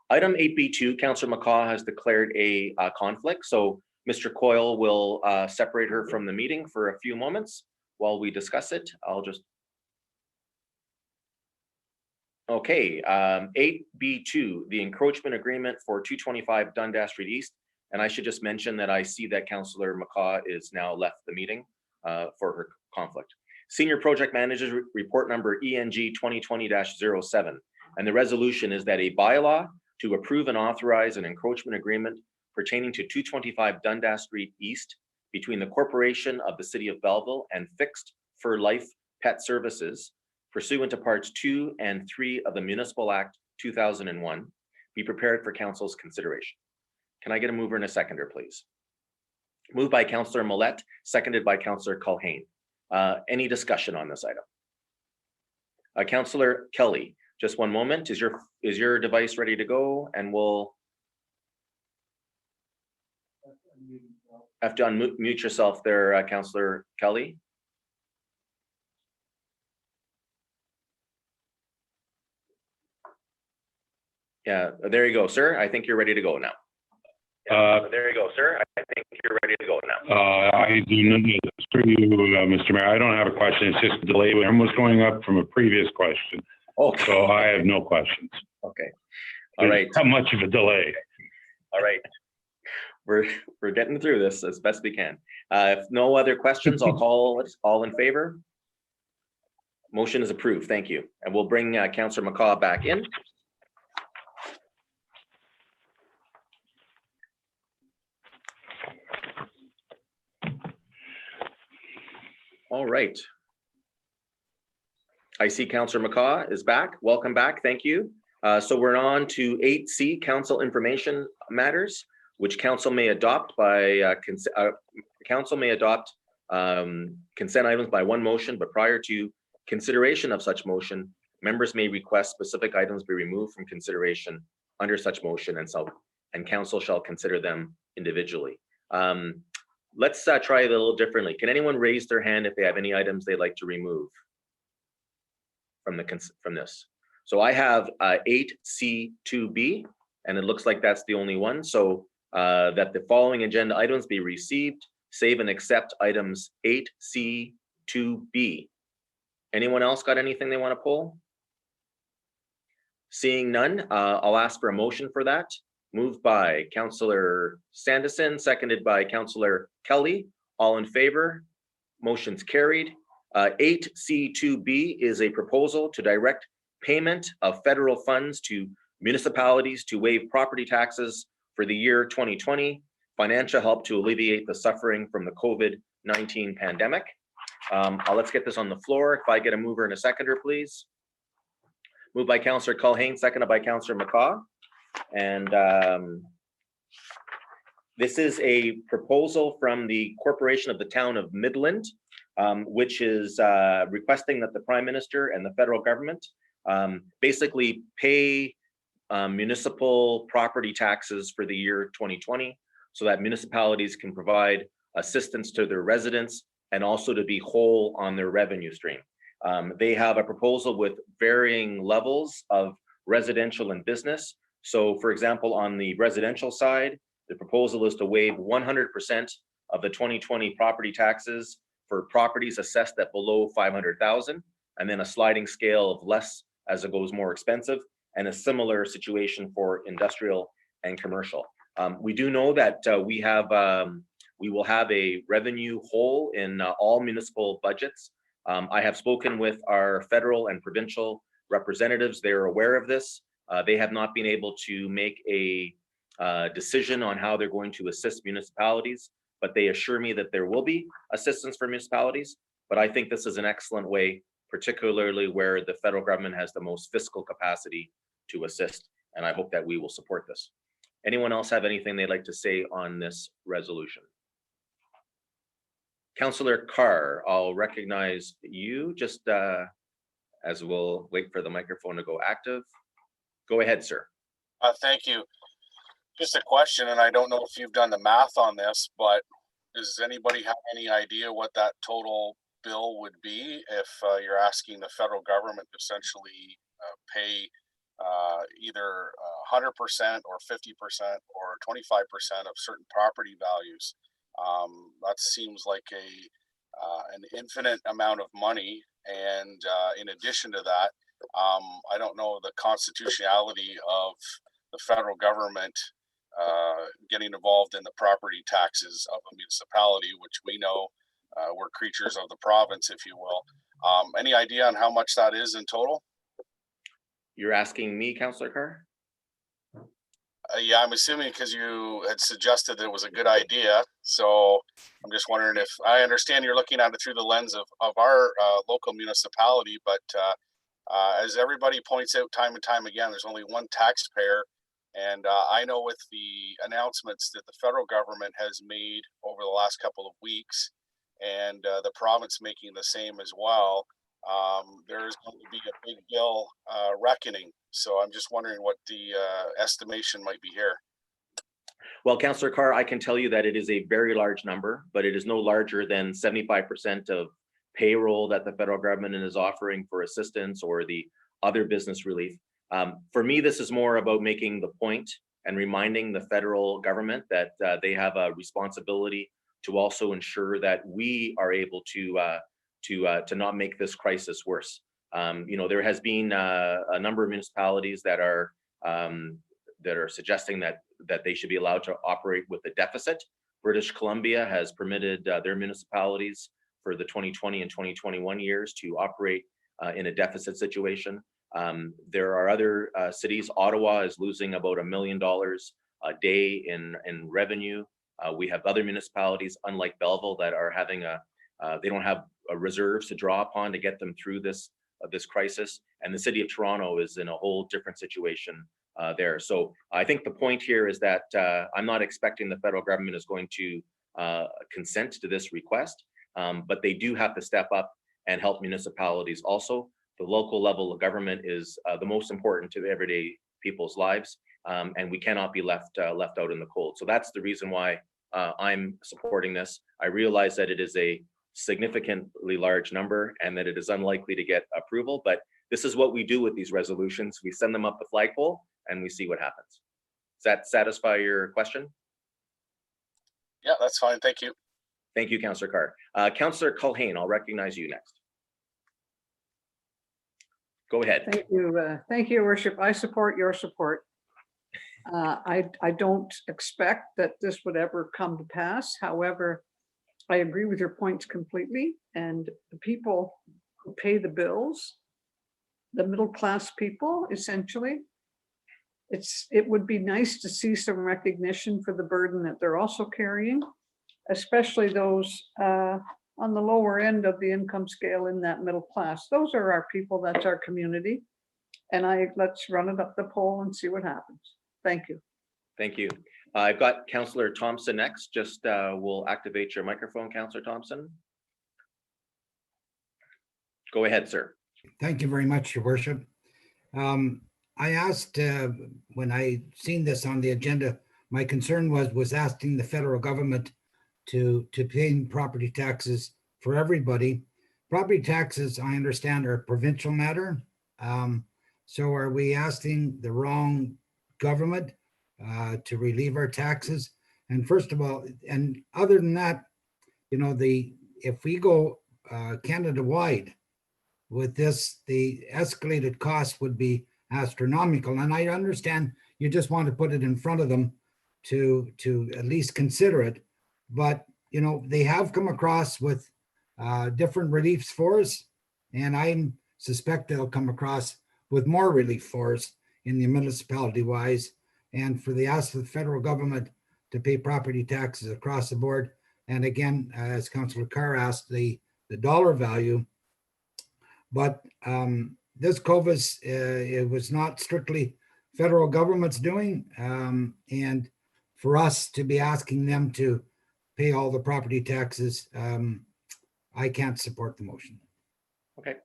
Item 8B2, Councillor McCaw has declared a conflict, so Mr. Coyle will separate her from the meeting for a few moments while we discuss it. I'll just. Okay, 8B2, the encroachment agreement for 225 Dundas Street East. And I should just mention that I see that Councillor McCaw is now left the meeting for her conflict. Senior Project Manager's report number ENG 2020-07. And the resolution is that a bylaw to approve and authorize an encroachment agreement pertaining to 225 Dundas Street East between the Corporation of the City of Belleville and Fixed for Life Pet Services pursuant to Parts 2 and 3 of the Municipal Act 2001 be prepared for Council's consideration. Can I get a mover and a seconder, please? Moved by Councillor Millet, seconded by Councillor Culhane. Any discussion on this item? Councillor Kelly, just one moment. Is your device ready to go? And we'll have to unmute yourself there, Councillor Kelly. Yeah, there you go, sir. I think you're ready to go now. There you go, sir. I think you're ready to go now. I do not need to through you, Mr. Mayor. I don't have a question. It's just a delay. I'm was going up from a previous question. Okay. So I have no questions. Okay. All right. How much of a delay? All right. We're getting through this as best we can. If no other questions, I'll call it. All in favor? Motion is approved. Thank you. And we'll bring Councillor McCaw back in. All right. I see Councillor McCaw is back. Welcome back. Thank you. So we're on to 8C, council information matters, which council may adopt by consent items by one motion, but prior to consideration of such motion, members may request specific items be removed from consideration under such motion, and council shall consider them individually. Let's try it a little differently. Can anyone raise their hand if they have any items they'd like to remove from this? So I have 8C2B, and it looks like that's the only one. So that the following agenda items be received, save and accept items 8C2B. Anyone else got anything they want to pull? Seeing none, I'll ask for a motion for that. Moved by Councillor Sanderson, seconded by Councillor Kelly. All in favor? Motion's carried. 8C2B is a proposal to direct payment of federal funds to municipalities to waive property taxes for the year 2020, financial help to alleviate the suffering from the COVID-19 pandemic. Let's get this on the floor. If I get a mover and a seconder, please. Moved by Councillor Culhane, seconded by Councillor McCaw. And this is a proposal from the Corporation of the Town of Midland, which is requesting that the Prime Minister and the federal government basically pay municipal property taxes for the year 2020 so that municipalities can provide assistance to their residents and also to be whole on their revenue stream. They have a proposal with varying levels of residential and business. So for example, on the residential side, the proposal is to waive 100% of the 2020 property taxes for properties assessed at below 500,000, and then a sliding scale of less as it goes more expensive, and a similar situation for industrial and commercial. We do know that we will have a revenue hole in all municipal budgets. I have spoken with our federal and provincial representatives. They're aware of this. They have not been able to make a decision on how they're going to assist municipalities, but they assure me that there will be assistance for municipalities. But I think this is an excellent way, particularly where the federal government has the most fiscal capacity to assist, and I hope that we will support this. Anyone else have anything they'd like to say on this resolution? Councillor Carr, I'll recognize you just as we'll wait for the microphone to go active. Go ahead, sir. Thank you. Just a question, and I don't know if you've done the math on this, but does anybody have any idea what that total bill would be if you're asking the federal government to essentially pay either 100% or 50% or 25% of certain property values? That seems like an infinite amount of money, and in addition to that, I don't know the constitutionality of the federal government getting involved in the property taxes of a municipality, which we know we're creatures of the province, if you will. Any idea on how much that is in total? You're asking me, Councillor Carr? Yeah, I'm assuming because you had suggested that it was a good idea. So I'm just wondering if I understand you're looking at it through the lens of our local municipality, but as everybody points out time and time again, there's only one taxpayer. And I know with the announcements that the federal government has made over the last couple of weeks, and the province making the same as well, there's going to be a big bill reckoning. So I'm just wondering what the estimation might be here. Well, Councillor Carr, I can tell you that it is a very large number, but it is no larger than 75% of payroll that the federal government is offering for assistance or the other business relief. For me, this is more about making the point and reminding the federal government that they have a responsibility to also ensure that we are able to not make this crisis worse. There has been a number of municipalities that are suggesting that they should be allowed to operate with a deficit. British Columbia has permitted their municipalities for the 2020 and 2021 years to operate in a deficit situation. There are other cities. Ottawa is losing about $1 million a day in revenue. We have other municipalities, unlike Belleville, that are having a They don't have reserves to draw upon to get them through this crisis. And the city of Toronto is in a whole different situation there. So I think the point here is that I'm not expecting the federal government is going to consent to this request, but they do have to step up and help municipalities also. The local level of government is the most important to everyday people's lives, and we cannot be left out in the cold. So that's the reason why I'm supporting this. I realize that it is a significantly large number and that it is unlikely to get approval, but this is what we do with these resolutions. We send them up the flagpole and we see what happens. Does that satisfy your question? Yeah, that's fine. Thank you. Thank you, Councillor Carr. Councillor Culhane, I'll recognize you next. Go ahead. Thank you. Thank you, Your Worship. I support your support. I don't expect that this would ever come to pass. However, I agree with your points completely. And the people who pay the bills, the middle class people, essentially, it would be nice to see some recognition for the burden that they're also carrying, especially those on the lower end of the income scale in that middle class. Those are our people, that's our community. And let's run it up the poll and see what happens. Thank you. Thank you. I've got Councillor Thompson next. Just we'll activate your microphone, Councillor Thompson. Go ahead, sir. Thank you very much, Your Worship. I asked when I seen this on the agenda, my concern was asking the federal government to pay property taxes for everybody. Property taxes, I understand, are a provincial matter. So are we asking the wrong government to relieve our taxes? And first of all, and other than that, you know, if we go Canada-wide with this, the escalated cost would be astronomical. And I understand you just want to put it in front of them to at least consider it. But, you know, they have come across with different reliefs for us. And I suspect they'll come across with more relief for us in the municipality wise. And for the ask of the federal government to pay property taxes across the board. And again, as Councillor Carr asked, the dollar value. But this COVID, it was not strictly federal government's doing. And for us to be asking them to pay all the property taxes, I can't support the motion. Okay.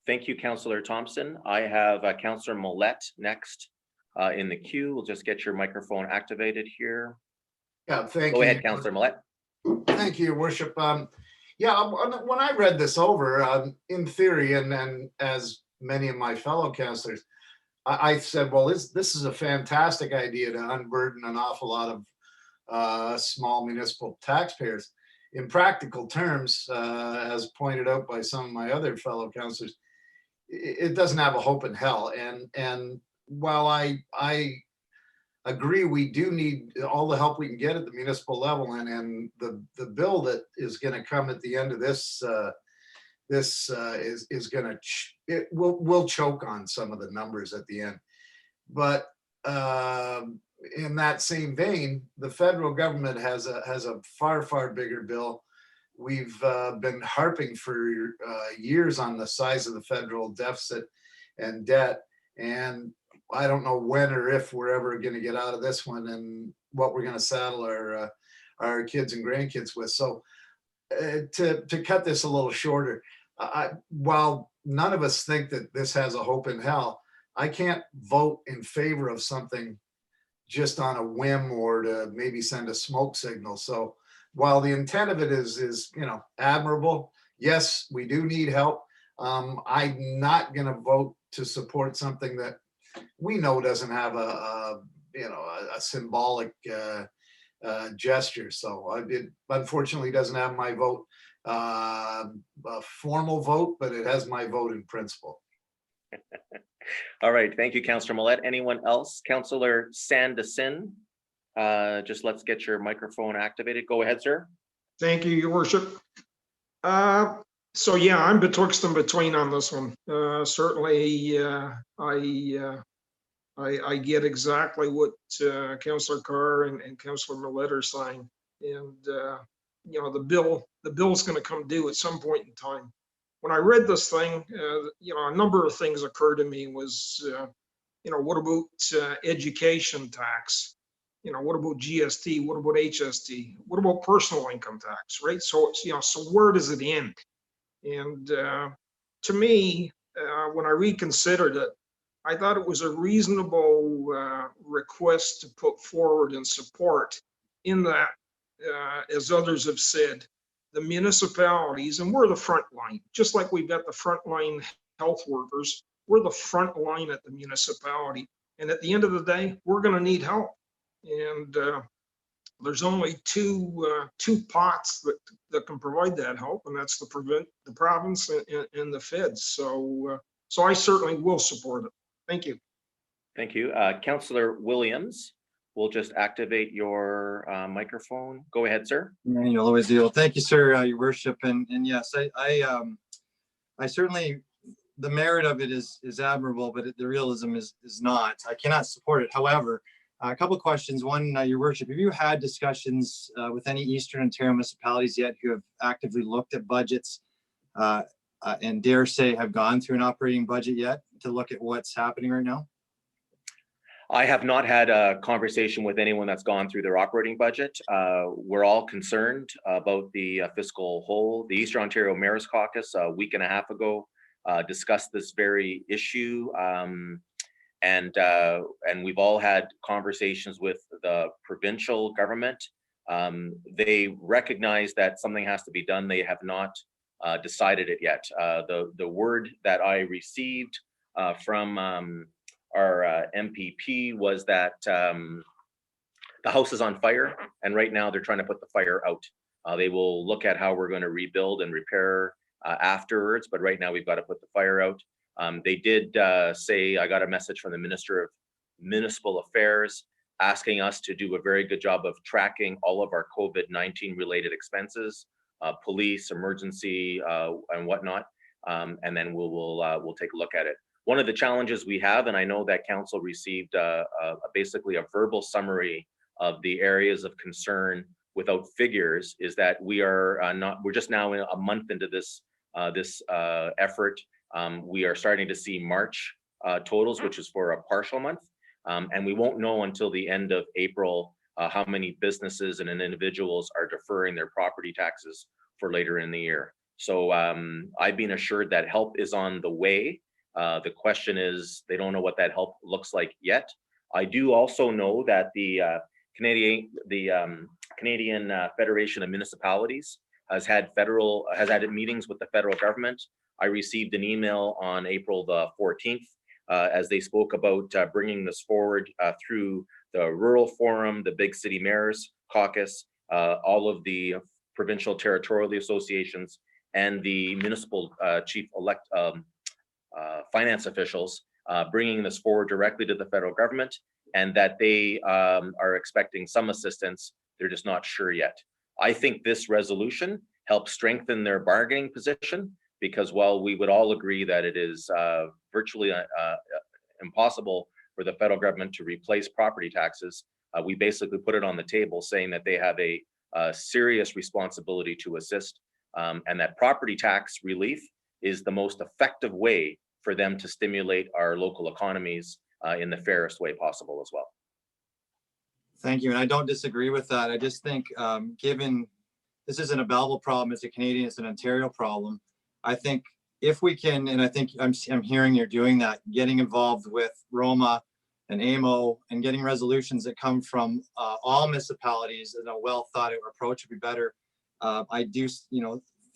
Thank you, Councillor Thompson. I have Councillor Millette next in the queue. We'll just get your microphone activated here. Yeah, thank you. Go ahead, Councillor Millette. Thank you, Your Worship. Yeah, when I read this over, in theory, and as many of my fellow councillors, I said, well, this is a fantastic idea to unburden an awful lot of small municipal taxpayers. In practical terms, as pointed out by some of my other fellow councillors, it doesn't have a hope in hell. And while I agree we do need all the help we can get at the municipal level, and the bill that is going to come at the end of this is going to will choke on some of the numbers at the end. But in that same vein, the federal government has a far bigger bill. We've been harping for years on the size of the federal deficit and debt, and I don't know when or if we're ever going to get out of this one and what we're going to saddle our kids and grandkids with. So to cut this a little shorter, while none of us think that this has a hope in hell, I can't vote in favor of something just on a whim or to maybe send a smoke signal. So while the intent of it is admirable, yes, we do need help. I'm not going to vote to support something that we know doesn't have a symbolic gesture. So it unfortunately doesn't have my vote, a formal vote, but it has my vote in principle. All right, thank you, Councillor Millette. Anyone else? Councillor Sanderson, just let's get your microphone activated. Go ahead, sir. Thank you, Your Worship. So yeah, I'm betwixt and between on this one. Certainly, I get exactly what Councillor Carr and Councillor Millette are saying, and you know, the bill's going to come due at some point in time. When I read this thing, you know, a number of things occurred to me was, you know, what about education tax? You know, what about GST? What about HST? What about personal income tax, right? So it's, you know, so where does it end? And to me, when I reconsidered it, I thought it was a reasonable request to put forward and support in that, as others have said, the municipalities, and we're the front line, just like we've got the frontline health workers, we're the front line at the municipality. And at the end of the day, we're going to need help. And there's only two pots that can provide that help, and that's the province and the feds. So I certainly will support it. Thank you. Thank you. Councillor Williams, we'll just activate your microphone. Go ahead, sir. You always do. Thank you, sir, your worship. And yes, I certainly, the merit of it is admirable, but the realism is not. I cannot support it. However, a couple of questions. One, your worship, have you had discussions with any Eastern Ontario municipalities yet who have actively looked at budgets and dare say have gone through an operating budget yet to look at what's happening right now? I have not had a conversation with anyone that's gone through their operating budget. We're all concerned about the fiscal hole. The Eastern Ontario Mayor's Caucus a week and a half ago discussed this very issue. And we've all had conversations with the provincial government. They recognize that something has to be done. They have not decided it yet. The word that I received from our MPP was that the house is on fire, and right now they're trying to put the fire out. They will look at how we're going to rebuild and repair afterwards, but right now we've got to put the fire out. They did say, I got a message from the Minister of Municipal Affairs asking us to do a very good job of tracking all of our COVID-19 related expenses, police, emergency, and whatnot. And then we'll take a look at it. One of the challenges we have, and I know that council received basically a verbal summary of the areas of concern without figures, is that we're just now in a month into this effort. We are starting to see March totals, which is for a partial month. And we won't know until the end of April how many businesses and individuals are deferring their property taxes for later in the year. So I've been assured that help is on the way. The question is, they don't know what that help looks like yet. I do also know that the Canadian Federation of Municipalities has had meetings with the federal government. I received an email on April the 14th as they spoke about bringing this forward through the Rural Forum, the Big City Mayors Caucus, all of the provincial territorial associations, and the municipal chief elect finance officials, bringing this forward directly to the federal government, and that they are expecting some assistance. They're just not sure yet. I think this resolution helps strengthen their bargaining position, because while we would all agree that it is virtually impossible for the federal government to replace property taxes, we basically put it on the table saying that they have a serious responsibility to assist, and that property tax relief is the most effective way for them to stimulate our local economies in the fairest way possible as well. Thank you, and I don't disagree with that. I just think given this isn't a Belleville problem, it's a Canadian, it's an Ontario problem. I think if we can, and I think I'm hearing you're doing that, getting involved with Roma and AMO and getting resolutions that come from all municipalities in a well thought out approach would be better. I do,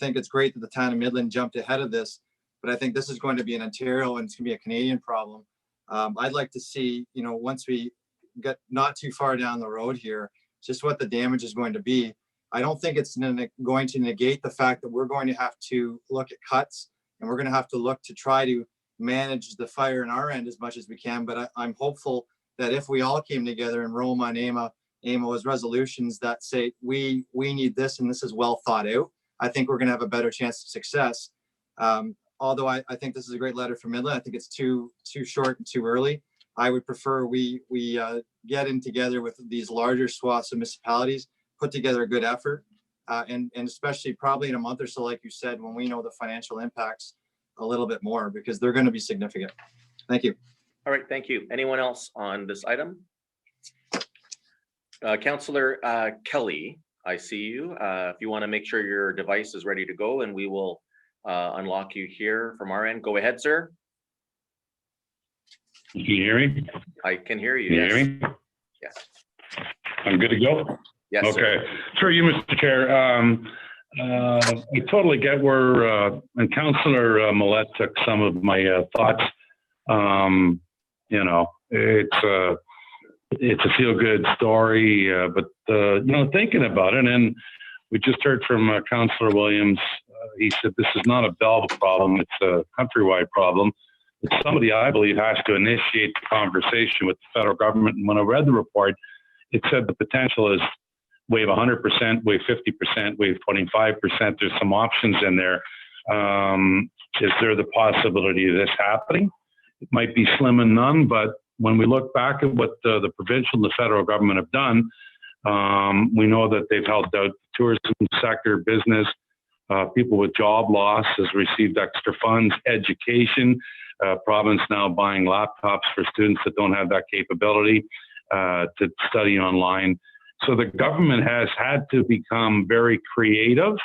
think it's great that the town of Midland jumped ahead of this, but I think this is going to be an Ontario and it's going to be a Canadian problem. I'd like to see, once we get not too far down the road here, just what the damage is going to be. I don't think it's going to negate the fact that we're going to have to look at cuts, and we're going to have to look to try to manage the fire in our end as much as we can. But I'm hopeful that if we all came together in Roma and AMO as resolutions that say we need this and this is well thought out, I think we're going to have a better chance of success. Although I think this is a great letter from Midland, I think it's too short and too early. I would prefer we get in together with these larger swaths of municipalities, put together a good effort, and especially probably in a month or so, like you said, when we know the financial impacts a little bit more, because they're going to be significant. Thank you. All right, thank you. Anyone else on this item? Councillor Kelly, I see you. If you want to make sure your device is ready to go, and we will unlock you here from our end. Go ahead, sir. Can you hear me? I can hear you. Can you Yes. hear me? Yes. I'm good to go? Yes. Okay. Sir. Through you, Mr. Chair. I totally get where, and Councillor Millet took some of my thoughts. You know, it's a feel-good story, but you know, thinking about it, and we just heard from Councillor Williams. He said this is not a Belleville problem; it's a countrywide problem. But somebody, I believe, has to initiate the conversation with the federal government. And when I read the report, it said the potential is waive 100%, waive 50%, waive 25%. There's some options in there. Is there the possibility of this happening? It might be slim and none, but when we look back at what the provincial and the federal government have done, we know that they've helped out the tourism sector, business, people with job loss has received extra funds, education, province now buying laptops for students that don't have that capability to study online. So the government has had to become very creative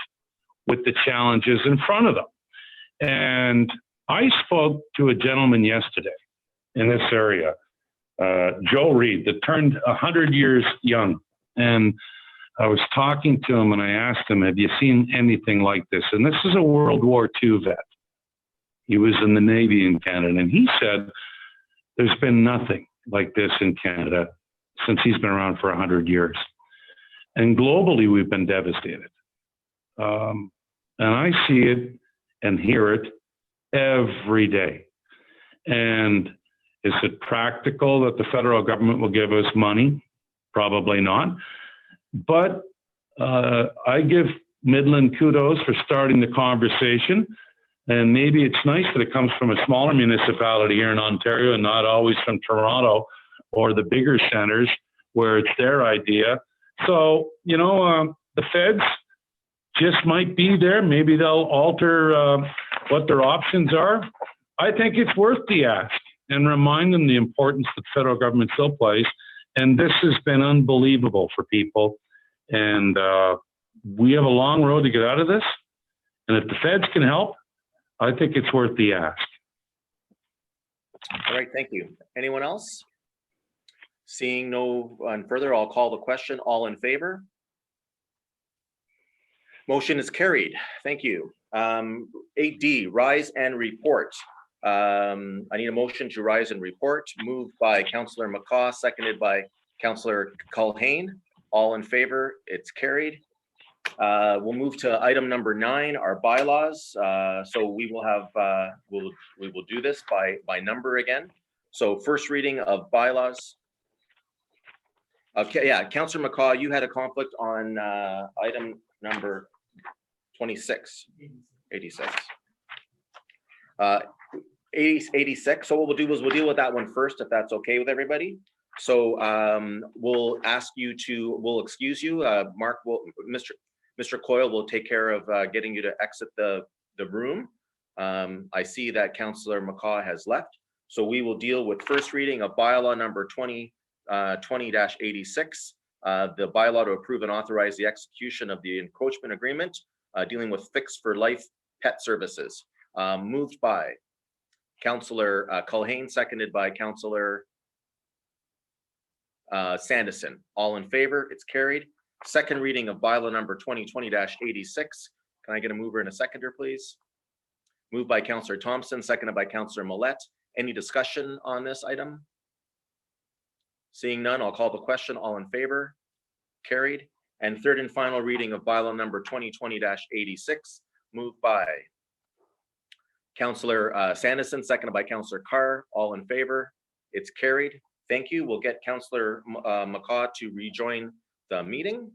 with the challenges in front of them. And I spoke to a gentleman yesterday in this area, Joe Reed, that turned 100 years young. And I was talking to him and I asked him, have you seen anything like this? And this is a World War II vet. He was in the Navy in Canada. And he said, there's been nothing like this in Canada since he's been around for 100 years. And globally, we've been devastated. And I see it and hear it every day. And is it practical that the federal government will give us money? Probably not. But I give Midland kudos for starting the conversation. And maybe it's nice that it comes from a smaller municipality here in Ontario and not always from Toronto or the bigger centers where it's their idea. So, you know, the feds just might be there. Maybe they'll alter what their options are. I think it's worth the ask and remind them the importance that the federal government still plays. And this has been unbelievable for people. And we have a long road to get out of this. And if the feds can help, I think it's worth the ask. All right, thank you. Anyone else? Seeing no one further, I'll call the question. All in favor? Motion is carried. Thank you. 8D, rise and report. I need a motion to rise and report. Moved by Councillor McCaw, seconded by Councillor Culhane. All in favor? It's carried. We'll move to item number 9, our bylaws. So we will have we will do this by number again. So first reading of bylaws. Okay, yeah, Councillor McCaw, you had a conflict on item number 86. 86. So what we'll do is we'll deal with that one first, if that's okay with everybody. So we'll excuse you. Mark will, Mr. Coyle will take care of getting you to exit the room. I see that Councillor McCaw has left. So we will deal with first reading of bylaw number 20-86, the bylaw to approve and authorize the execution of the encroachment agreement dealing with fixed for life pet services. Moved by Councillor Culhane, seconded by Councillor Sanderson. All in favor? It's carried. Second reading of bylaw number 2020-86. Can I get a mover and a seconder, please? Moved by Councillor Thompson, seconded by Councillor Millet. Any discussion on this item? Seeing none, I'll call the question. All in favor? Carried. And third and final reading of bylaw number 2020-86, moved by Councillor Sanderson, seconded by Councillor Carr. All in favor? It's carried. Thank you. We'll get Councillor McCaw to rejoin the meeting.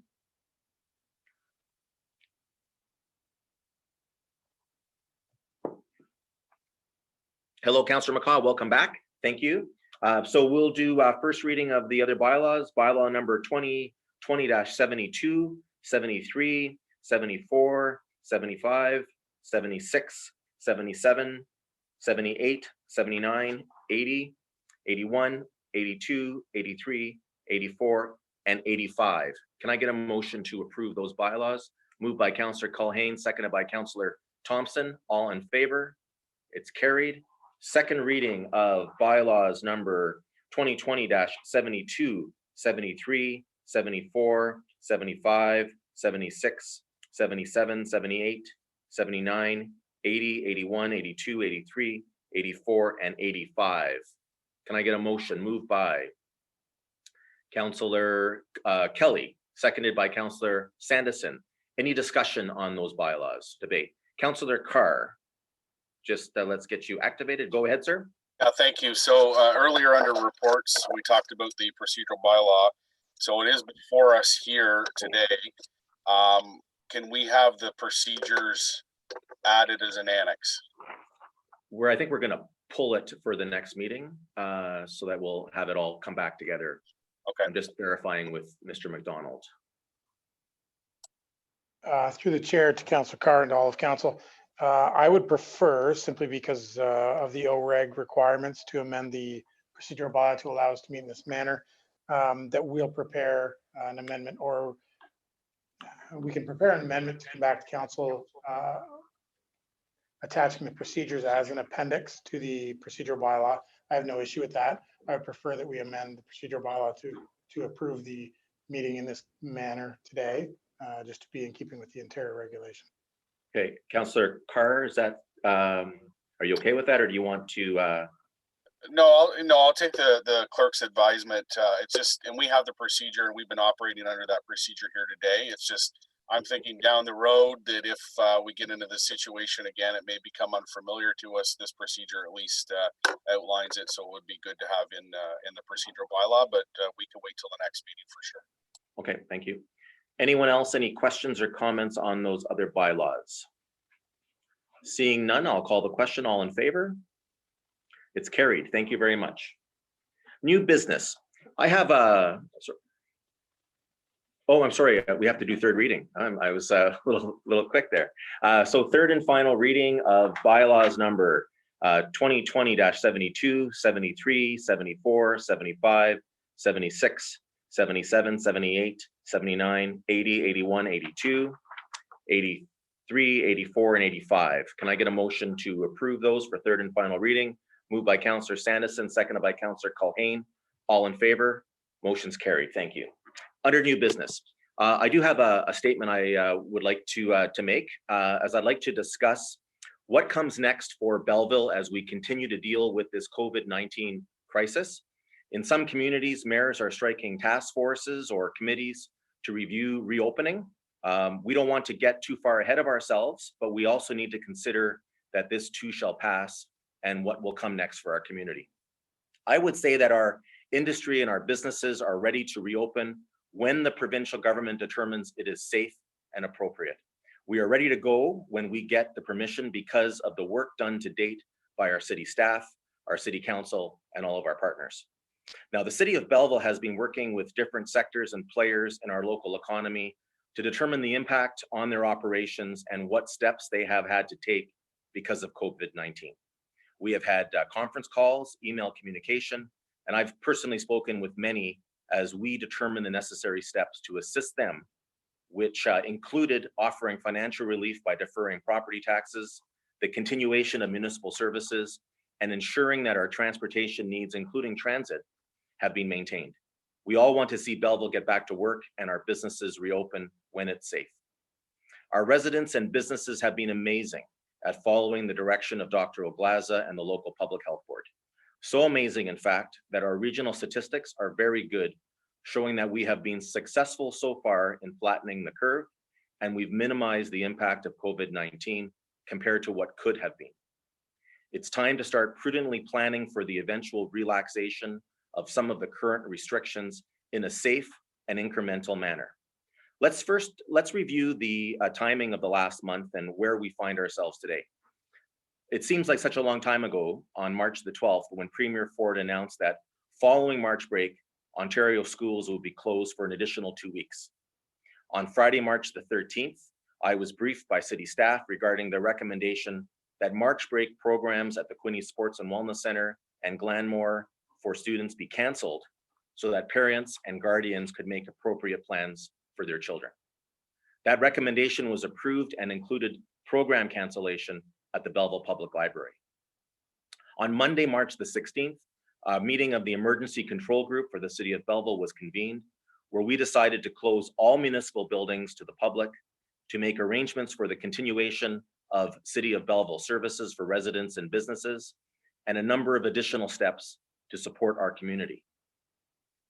Hello, Councillor McCaw. Welcome back. Thank you. So we'll do first reading of the other bylaws. Bylaw number 2020-72, 73, 74, 75, 76, 77, 78, 79, 80, 81, 82, 83, 84, and 85. Can I get a motion to approve those bylaws? Moved by Councillor Culhane, seconded by Councillor Thompson. All in favor? It's carried. Second reading of bylaws number 2020-72, 73, 74, 75, 76, 77, 78, 79, 80, 81, 82, 83, 84, and 85. Can I get a motion? Moved by Councillor Kelly, seconded by Councillor Sanderson. Any discussion on those bylaws? Debate. Councillor Carr, just let's get you activated. Go ahead, sir. Thank you. So earlier under reports, we talked about the procedural bylaw. So it is before us here today. Can we have the procedures added as an annex? I think we're going to pull it for the next meeting so that we'll have it all come back together. Okay. I'm just verifying with Mr. McDonald. Through the chair to Councillor Carr and all of council, I would prefer, simply because of the OREG requirements, to amend the procedural bylaw to allow us to meet in this manner, that we'll prepare an amendment, or we can prepare an amendment to come back to council attaching the procedures as an appendix to the procedural bylaw. I have no issue with that. I would prefer that we amend the procedural bylaw to approve the meeting in this manner today, just to be in keeping with the Ontario regulation. Okay, Councillor Carr, is that are you okay with that, or do you want to? No, I'll take the clerk's advisement. It's just, and we have the procedure, and we've been operating under that procedure here today. It's just, I'm thinking down the road that if we get into this situation again, it may become unfamiliar to us. This procedure at least outlines it, so it would be good to have in the procedural bylaw. But we can wait till the next meeting for sure. Okay, thank you. Anyone else? Any questions or comments on those other bylaws? Seeing none, I'll call the question. All in favor? It's carried. Thank you very much. New business. I have a. Oh, I'm sorry. We have to do third reading. I was a little quick there. So third and final reading of bylaws number 2020-72, 73, 74, 75, 76, 77, 78, 79, 80, 81, 82, 83, 84, and 85. Can I get a motion to approve those for third and final reading? Moved by Councillor Sanderson, seconded by Councillor Culhane. All in favor? Motion's carried. Thank you. Under new business, I do have a statement I would like to make, as I'd like to discuss what comes next for Belleville as we continue to deal with this COVID-19 crisis. In some communities, mayors are striking task forces or committees to review reopening. We don't want to get too far ahead of ourselves, but we also need to consider that this too shall pass and what will come next for our community. I would say that our industry and our businesses are ready to reopen when the provincial government determines it is safe and appropriate. We are ready to go when we get the permission because of the work done to date by our city staff, our city council, and all of our partners. Now, the city of Belleville has been working with different sectors and players in our local economy to determine the impact on their operations and what steps they have had to take because of COVID-19. We have had conference calls, email communication, and I've personally spoken with many as we determine the necessary steps to assist them, which included offering financial relief by deferring property taxes, the continuation of municipal services, and ensuring that our transportation needs, including transit, have been maintained. We all want to see Belleville get back to work and our businesses reopen when it's safe. Our residents and businesses have been amazing at following the direction of Dr. Oglaza and the local public health board. So amazing, in fact, that our regional statistics are very good, showing that we have been successful so far in flattening the curve, and we've minimized the impact of COVID-19 compared to what could have been. It's time to start prudently planning for the eventual relaxation of some of the current restrictions in a safe and incremental manner. Let's review the timing of the last month and where we find ourselves today. It seems like such a long time ago, on March the 12th, when Premier Ford announced that following March break, Ontario schools will be closed for an additional 2 weeks. On Friday, March the 13th, I was briefed by city staff regarding the recommendation that March break programs at the Quinte Sports and Wellness Center and Glenmore for students be canceled so that parents and guardians could make appropriate plans for their children. That recommendation was approved and included program cancellation at the Belleville Public Library. On Monday, March the 16th, a meeting of the Emergency Control Group for the City of Belleville was convened, where we decided to close all municipal buildings to the public, to make arrangements for the continuation of City of Belleville services for residents and businesses, and a number of additional steps to support our community.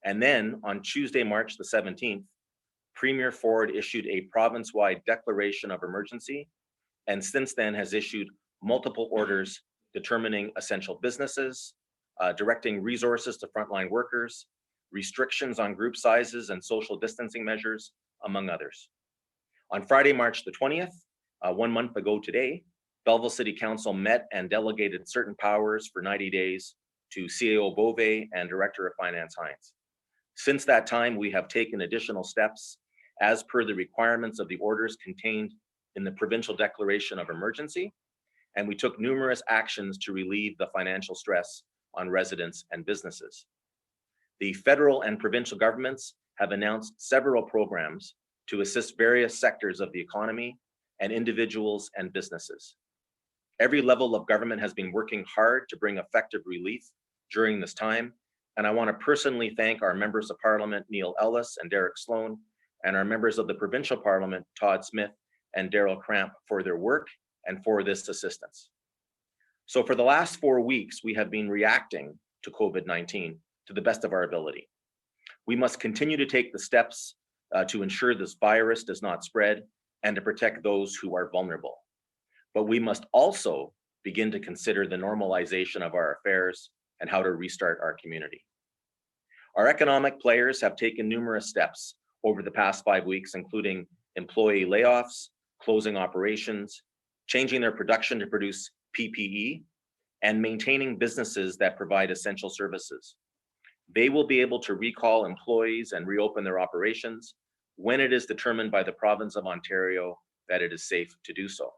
And then on Tuesday, March the 17th, Premier Ford issued a province-wide declaration of emergency, and since then has issued multiple orders determining essential businesses, directing resources to frontline workers, restrictions on group sizes and social distancing measures, among others. On Friday, March the 20th, 1 month ago today, Belleville City Council met and delegated certain powers for 90 days to CAO Bove and Director of Finance Hines. Since that time, we have taken additional steps as per the requirements of the orders contained in the Provincial Declaration of Emergency, and we took numerous actions to relieve the financial stress on residents and businesses. The federal and provincial governments have announced several programs to assist various sectors of the economy and individuals and businesses. Every level of government has been working hard to bring effective relief during this time, and I want to personally thank our members of Parliament, Neil Ellis and Derek Sloan, and our members of the Provincial Parliament, Todd Smith and Daryl Cramp, for their work and for this assistance. So for the last 4 weeks, we have been reacting to COVID-19 to the best of our ability. We must continue to take the steps to ensure this virus does not spread and to protect those who are vulnerable. But we must also begin to consider the normalization of our affairs and how to restart our community. Our economic players have taken numerous steps over the past 5 weeks, including employee layoffs, closing operations, changing their production to produce PPE, and maintaining businesses that provide essential services. They will be able to recall employees and reopen their operations when it is determined by the province of Ontario that it is safe to do so.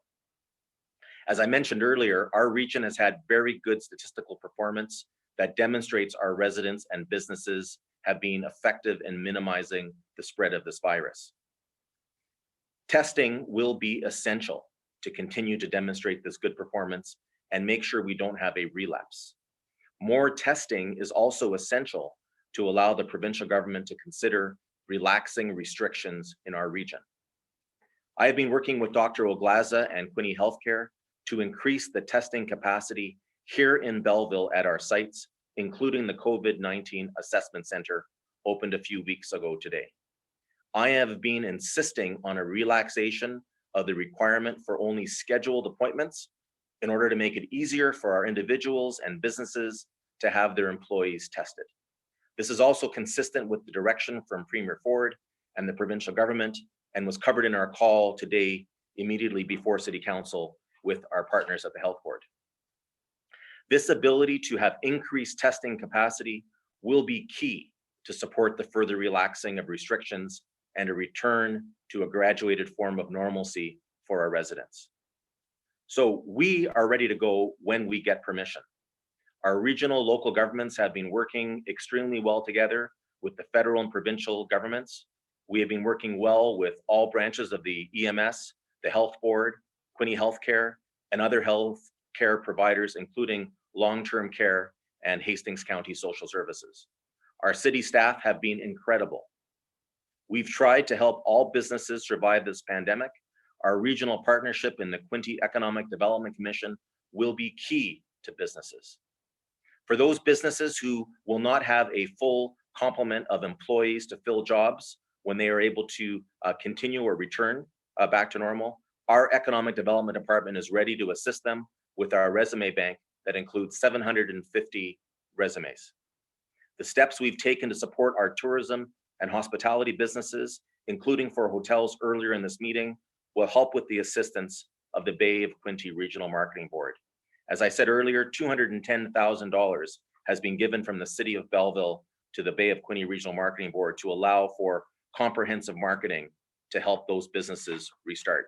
As I mentioned earlier, our region has had very good statistical performance that demonstrates our residents and businesses have been effective in minimizing the spread of this virus. Testing will be essential to continue to demonstrate this good performance and make sure we don't have a relapse. More testing is also essential to allow the provincial government to consider relaxing restrictions in our region. I have been working with Dr. Oglaza and Quinte Healthcare to increase the testing capacity here in Belleville at our sites, including the COVID-19 Assessment Center opened a few weeks ago today. I have been insisting on a relaxation of the requirement for only scheduled appointments in order to make it easier for our individuals and businesses to have their employees tested. This is also consistent with the direction from Premier Ford and the provincial government and was covered in our call today immediately before City Council with our partners at the Health Board. This ability to have increased testing capacity will be key to support the further relaxing of restrictions and a return to a graduated form of normalcy for our residents. So we are ready to go when we get permission. Our regional local governments have been working extremely well together with the federal and provincial governments. We have been working well with all branches of the EMS, the Health Board, Quinte Healthcare, and other health care providers, including long-term care and Hastings County Social Services. Our city staff have been incredible. We've tried to help all businesses survive this pandemic. Our regional partnership in the Quinte Economic Development Commission will be key to businesses. For those businesses who will not have a full complement of employees to fill jobs when they are able to continue or return back to normal, our Economic Development Department is ready to assist them with our resume bank that includes 750 resumes. The steps we've taken to support our tourism and hospitality businesses, including for hotels earlier in this meeting, will help with the assistance of the Bay of Quinte Regional Marketing Board. As I said earlier, $210,000 has been given from the City of Belleville to the Bay of Quinte Regional Marketing Board to allow for comprehensive marketing to help those businesses restart.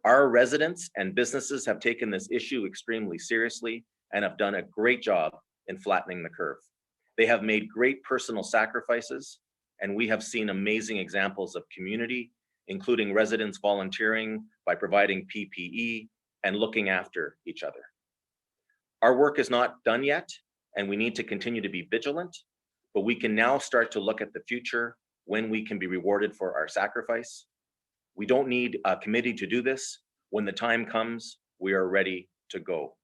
Our residents and businesses have taken this issue extremely seriously and have done a great job in flattening the curve. They have made great personal sacrifices, and we have seen amazing examples of community, including residents volunteering by providing PPE and looking after each other. Our work is not done yet, and we need to continue to be vigilant, but we can now start to look at the future when we can be rewarded for our sacrifice. We don't need a committee to do this. When the time comes, we are ready to go.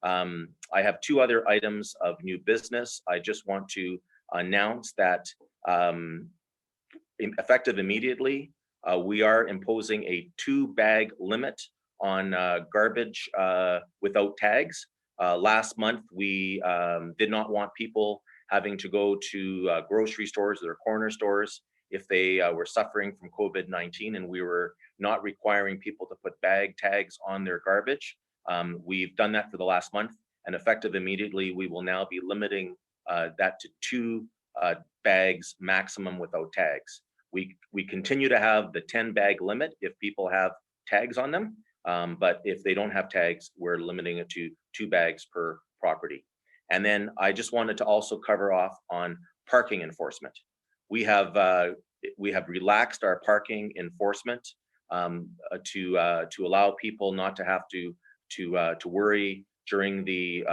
I have two other items of new business. I just want to announce that effective immediately, we are imposing a 2-bag limit on garbage without tags. Last month, we did not want people having to go to grocery stores or corner stores if they were suffering from COVID-19, and we were not requiring people to put bag tags on their garbage. We've done that for the last month, and effective immediately, we will now be limiting that to 2 bags maximum without tags. We continue to have the 10-bag limit if people have tags on them, but if they don't have tags, we're limiting it to 2 bags per property. And then I just wanted to also cover off on parking enforcement. We have relaxed our parking enforcement to allow people not to have to worry during the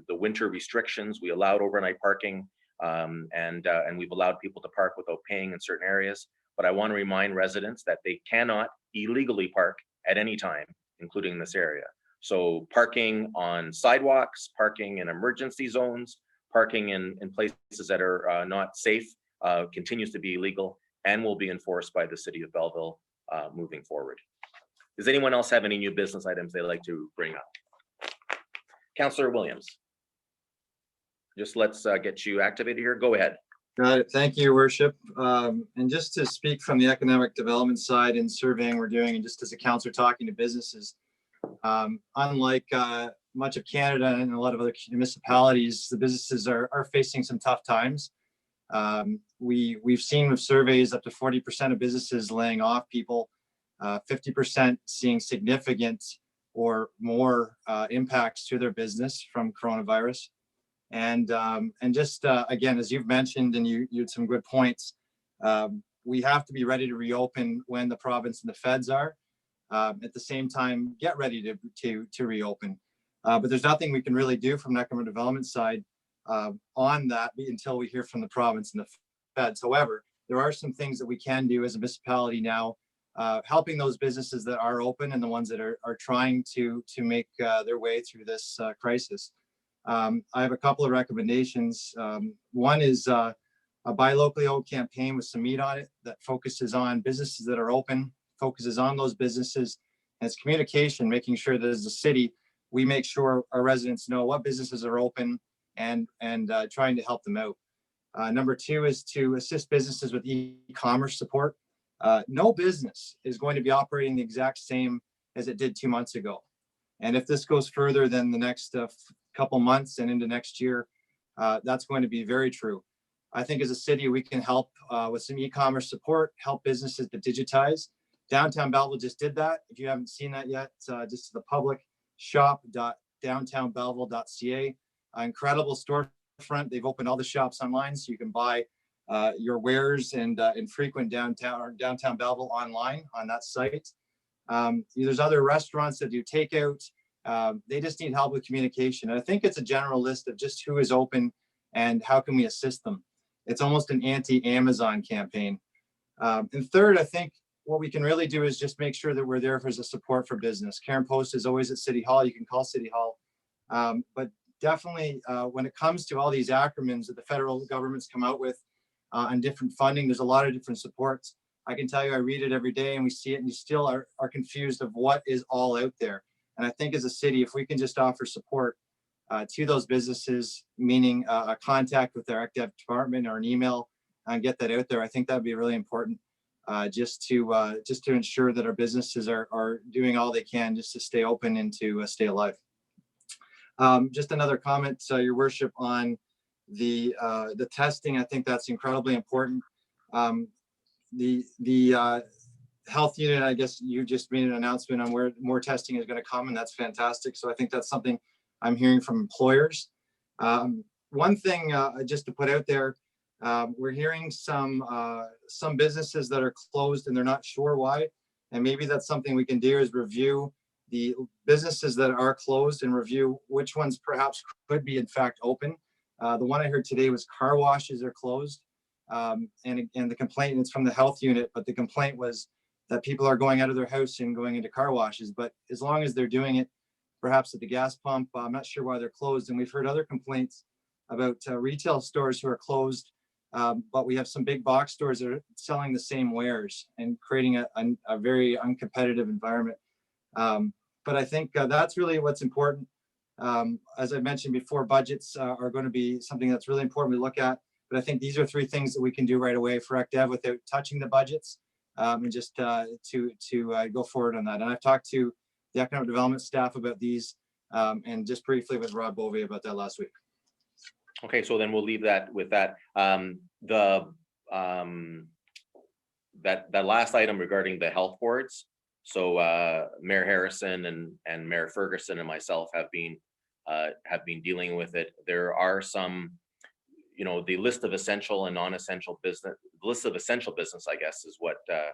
winter restrictions. We allowed overnight parking, and we've allowed people to park without paying in certain areas. But I want to remind residents that they cannot illegally park at any time, including this area. So parking on sidewalks, parking in emergency zones, parking in places that are not safe continues to be illegal and will be enforced by the city of Belleville moving forward. Does anyone else have any new business items they'd like to bring up? Councillor Williams. Just let's get you activated here. Go ahead. Got it. Thank you, Your Worship. And just to speak from the economic development side and surveying we're doing, and just as a councillor talking to businesses, unlike much of Canada and a lot of other municipalities, the businesses are facing some tough times. We've seen with surveys up to 40% of businesses laying off people, 50% seeing significant or more impacts to their business from coronavirus. And just again, as you've mentioned, and you had some good points, we have to be ready to reopen when the province and the feds are. At the same time, get ready to reopen. But there's nothing we can really do from an economic development side on that until we hear from the province and the feds. However, there are some things that we can do as a municipality now, helping those businesses that are open and the ones that are trying to make their way through this crisis. I have a couple of recommendations. One is a Buy Locally Owned campaign with some meat on it that focuses on businesses that are open, focuses on those businesses, and it's communication, making sure that as a city, we make sure our residents know what businesses are open and trying to help them out. Number 2 is to assist businesses with e-commerce support. No business is going to be operating the exact same as it did 2 months ago. And if this goes further than the next couple months and into next year, that's going to be very true. I think as a city, we can help with some e-commerce support, help businesses to digitize. Downtown Belleville just did that. If you haven't seen that yet, just to the public, shop.downtownbelleville.ca. Incredible storefront. They've opened all the shops online, so you can buy your wares and frequent downtown Belleville online on that site. There's other restaurants that do takeout. They just need help with communication. And I think it's a general list of just who is open and how can we assist them. It's almost an anti-Amazon campaign. And third, I think what we can really do is just make sure that we're there as a support for business. Karen Post is always at City Hall. You can call City Hall. But definitely when it comes to all these acronyms that the federal government's come out with on different funding, there's a lot of different supports. I can tell you, I read it every day and we see it and you still are confused of what is all out there. And I think as a city, if we can just offer support to those businesses, meaning a contact with their active department or an email and get that out there, I think that'd be really important just to ensure that our businesses are doing all they can just to stay open and to stay alive. Just another comment, Your Worship, on the testing. I think that's incredibly important. The health unit, I guess you just made an announcement on where more testing is going to come, and that's fantastic. So I think that's something I'm hearing from employers. One thing just to put out there, we're hearing some businesses that are closed and they're not sure why. And maybe that's something we can do is review the businesses that are closed and review which ones perhaps could be in fact open. The one I heard today was car washes are closed. And the complaint, and it's from the health unit, but the complaint was that people are going out of their house and going into car washes. But as long as they're doing it, perhaps at the gas pump, I'm not sure why they're closed. And we've heard other complaints about retail stores who are closed. But we have some big box stores that are selling the same wares and creating a very uncompetitive environment. But I think that's really what's important. As I mentioned before, budgets are going to be something that's really important we look at. But I think these are three things that we can do right away for ECDEV without touching the budgets, and just to go forward on that. And I've talked to the economic development staff about these, and just briefly with Rob Bovee about that last week. Okay, so then we'll leave that with that. That last item regarding the health boards. So Mayor Harrison and Mayor Ferguson and myself have been dealing with it. There are some, the list of essential and non-essential business, the list of essential business, I guess, is what the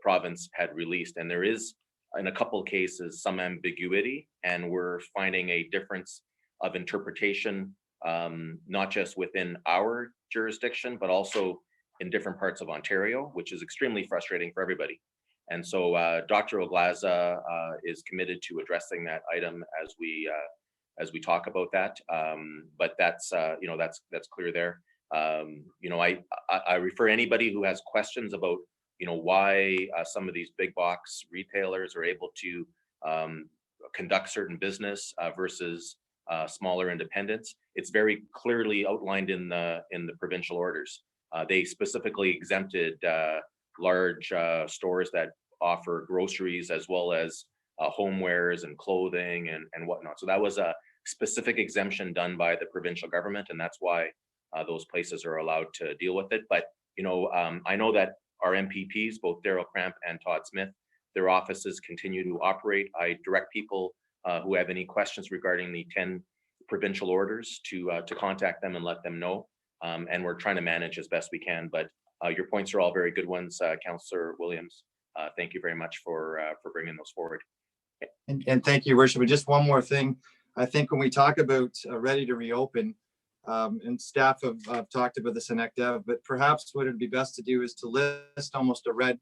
province had released. And there is, in a couple of cases, some ambiguity, and we're finding a difference of interpretation, not just within our jurisdiction, but also in different parts of Ontario, which is extremely frustrating for everybody. And so Dr. Oglaza is committed to addressing that item as we talk about that. But that's that's clear there. I refer anybody who has questions about why some of these big box retailers are able to conduct certain business versus smaller independents. It's very clearly outlined in the provincial orders. They specifically exempted large stores that offer groceries as well as homewares and clothing and whatnot. So that was a specific exemption done by the provincial government, and that's why those places are allowed to deal with it. But I know that our MPPs, both Daryl Cramp and Todd Smith, their offices continue to operate. I direct people who have any questions regarding the 10 provincial orders to contact them and let them know. And we're trying to manage as best we can. But your points are all very good ones, Councillor Williams. Thank you very much for bringing those forward. And thank you, Worship. And just one more thing. I think when we talk about ready to reopen, and staff have talked about this in ECDEV, but perhaps what it'd be best to do is to list almost a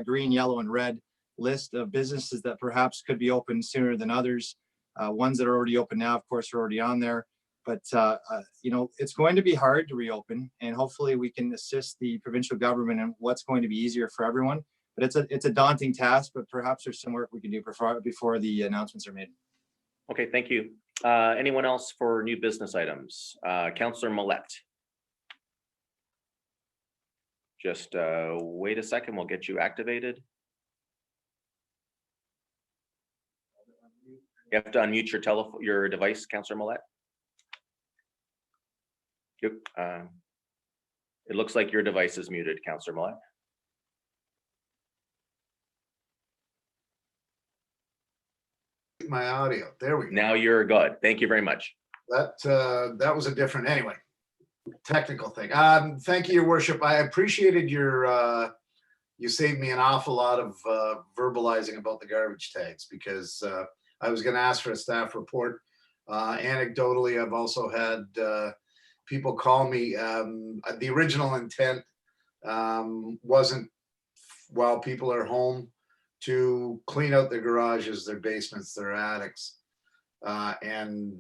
green, yellow, and red list of businesses that perhaps could be open sooner than others. Ones that are already open now, of course, are already on there. But it's going to be hard to reopen, and hopefully we can assist the provincial government in what's going to be easier for everyone. But it's a daunting task, but perhaps there's some work we can do before the announcements are made. Okay, thank you. Anyone else for new business items? Councillor Millette. Just wait a second, we'll get you activated. You have to unmute your device, Councillor Millette. It looks like your device is muted, Councillor Millette. My audio, there we go. Now you're good. Thank you very much. That was a different, anyway, technical thing. Thank you, Your Worship. I appreciated you saved me an awful lot of verbalizing about the garbage tags, because I was going to ask for a staff report. Anecdotally, I've also had people call me. The original intent wasn't, while people are home, to clean out their garages, their basements, their attics, and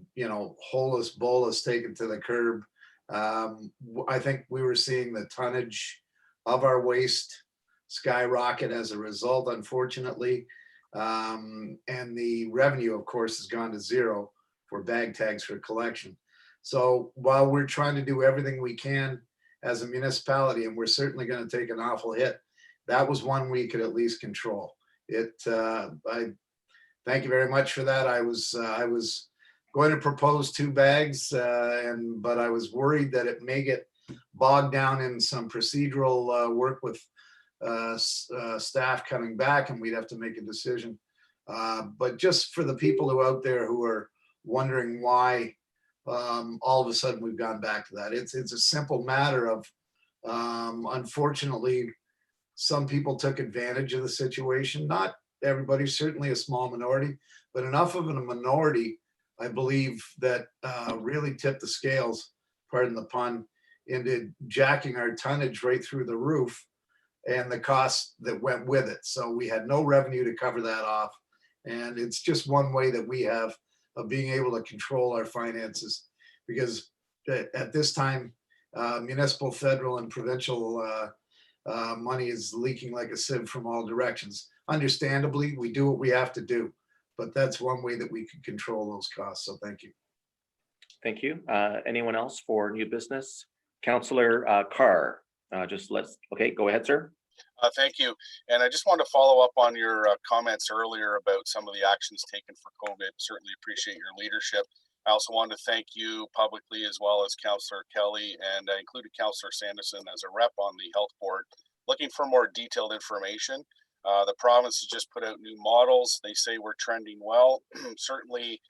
holus bolus taken to the curb. I think we were seeing the tonnage of our waste skyrocket as a result, unfortunately, and the revenue, of course, has gone to zero for bag tags for collection. So while we're trying to do everything we can as a municipality, and we're certainly going to take an awful hit, that was one we could at least control. I thank you very much for that. I was going to propose 2 bags, but I was worried that it may get bogged down in some procedural work with staff coming back and we'd have to make a decision. But just for the people who out there who are wondering why all of a sudden we've gone back to that, it's a simple matter of, unfortunately, some people took advantage of the situation. Not everybody, certainly a small minority, but enough of a minority, I believe, that really tipped the scales, pardon the pun, into jacking our tonnage right through the roof and the costs that went with it. So we had no revenue to cover that off. And it's just one way that we have of being able to control our finances, because at this time, municipal, federal, and provincial money is leaking like a sieve from all directions. Understandably, we do what we have to do, but that's one way that we can control those costs. So thank you. Thank you. Anyone else for new business? Councillor Carr, okay, go ahead, sir. Thank you. And I just wanted to follow up on your comments earlier about some of the actions taken for COVID. Certainly appreciate your leadership. I also wanted to thank you publicly, as well as Councillor Kelly, and I included Councillor Sanderson as a rep on the health board, looking for more detailed information. The province has just put out new models. They say we're trending well. Certainly,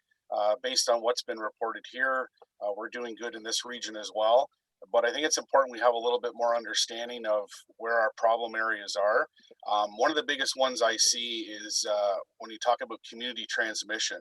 based on what's been reported here, we're doing good in this region as well. But I think it's important we have a little bit more understanding of where our problem areas are. One of the biggest ones I see is when you talk about community transmission.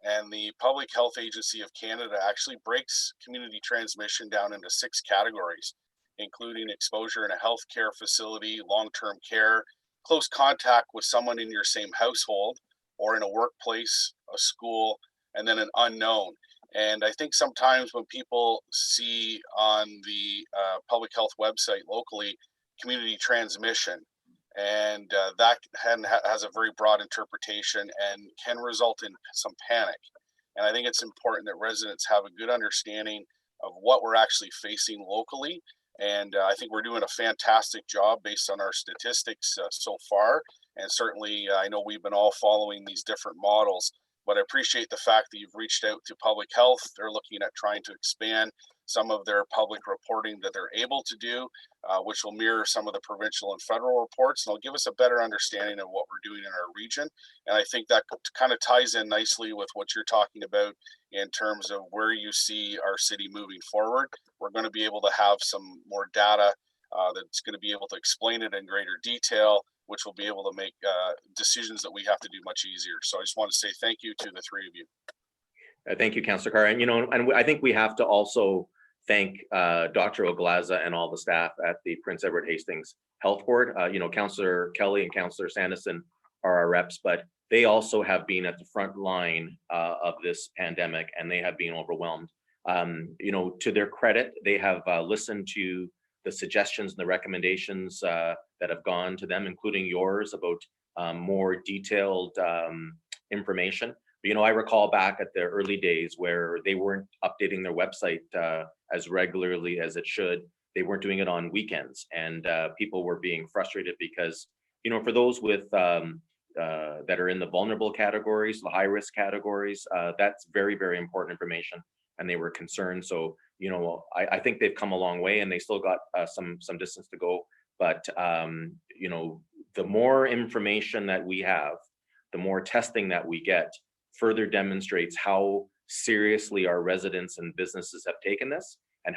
And the Public Health Agency of Canada actually breaks community transmission down into 6 categories, including exposure in a healthcare facility, long-term care, close contact with someone in your same household or in a workplace, a school, and then an unknown. And I think sometimes when people see on the public health website locally, community transmission, and that has a very broad interpretation and can result in some panic. And I think it's important that residents have a good understanding of what we're actually facing locally. And I think we're doing a fantastic job based on our statistics so far. And certainly, I know we've been all following these different models, but I appreciate the fact that you've reached out to public health. They're looking at trying to expand some of their public reporting that they're able to do, which will mirror some of the provincial and federal reports. And it'll give us a better understanding of what we're doing in our region. And I think that kind of ties in nicely with what you're talking about in terms of where you see our city moving forward. We're going to be able to have some more data that's going to be able to explain it in greater detail, which will be able to make decisions that we have to do much easier. So I just want to say thank you to the 3 of you. Thank you, Councillor Carr. And I think we have to also thank Dr. Oglaza and all the staff at the Prince Edward Hastings Health Board. Councillor Kelly and Councillor Sanderson are our reps, but they also have been at the front line of this pandemic, and they have been overwhelmed. To their credit, they have listened to the suggestions and the recommendations that have gone to them, including yours about more detailed information. I recall back at the early days where they weren't updating their website as regularly as it should. They weren't doing it on weekends, and people were being frustrated because, for those with that are in the vulnerable categories, the high risk categories, that's very, very important information, and they were concerned. So, I think they've come a long way, and they still got some distance to go. But the more information that we have, the more testing that we get, further demonstrates how seriously our residents and businesses have taken this, and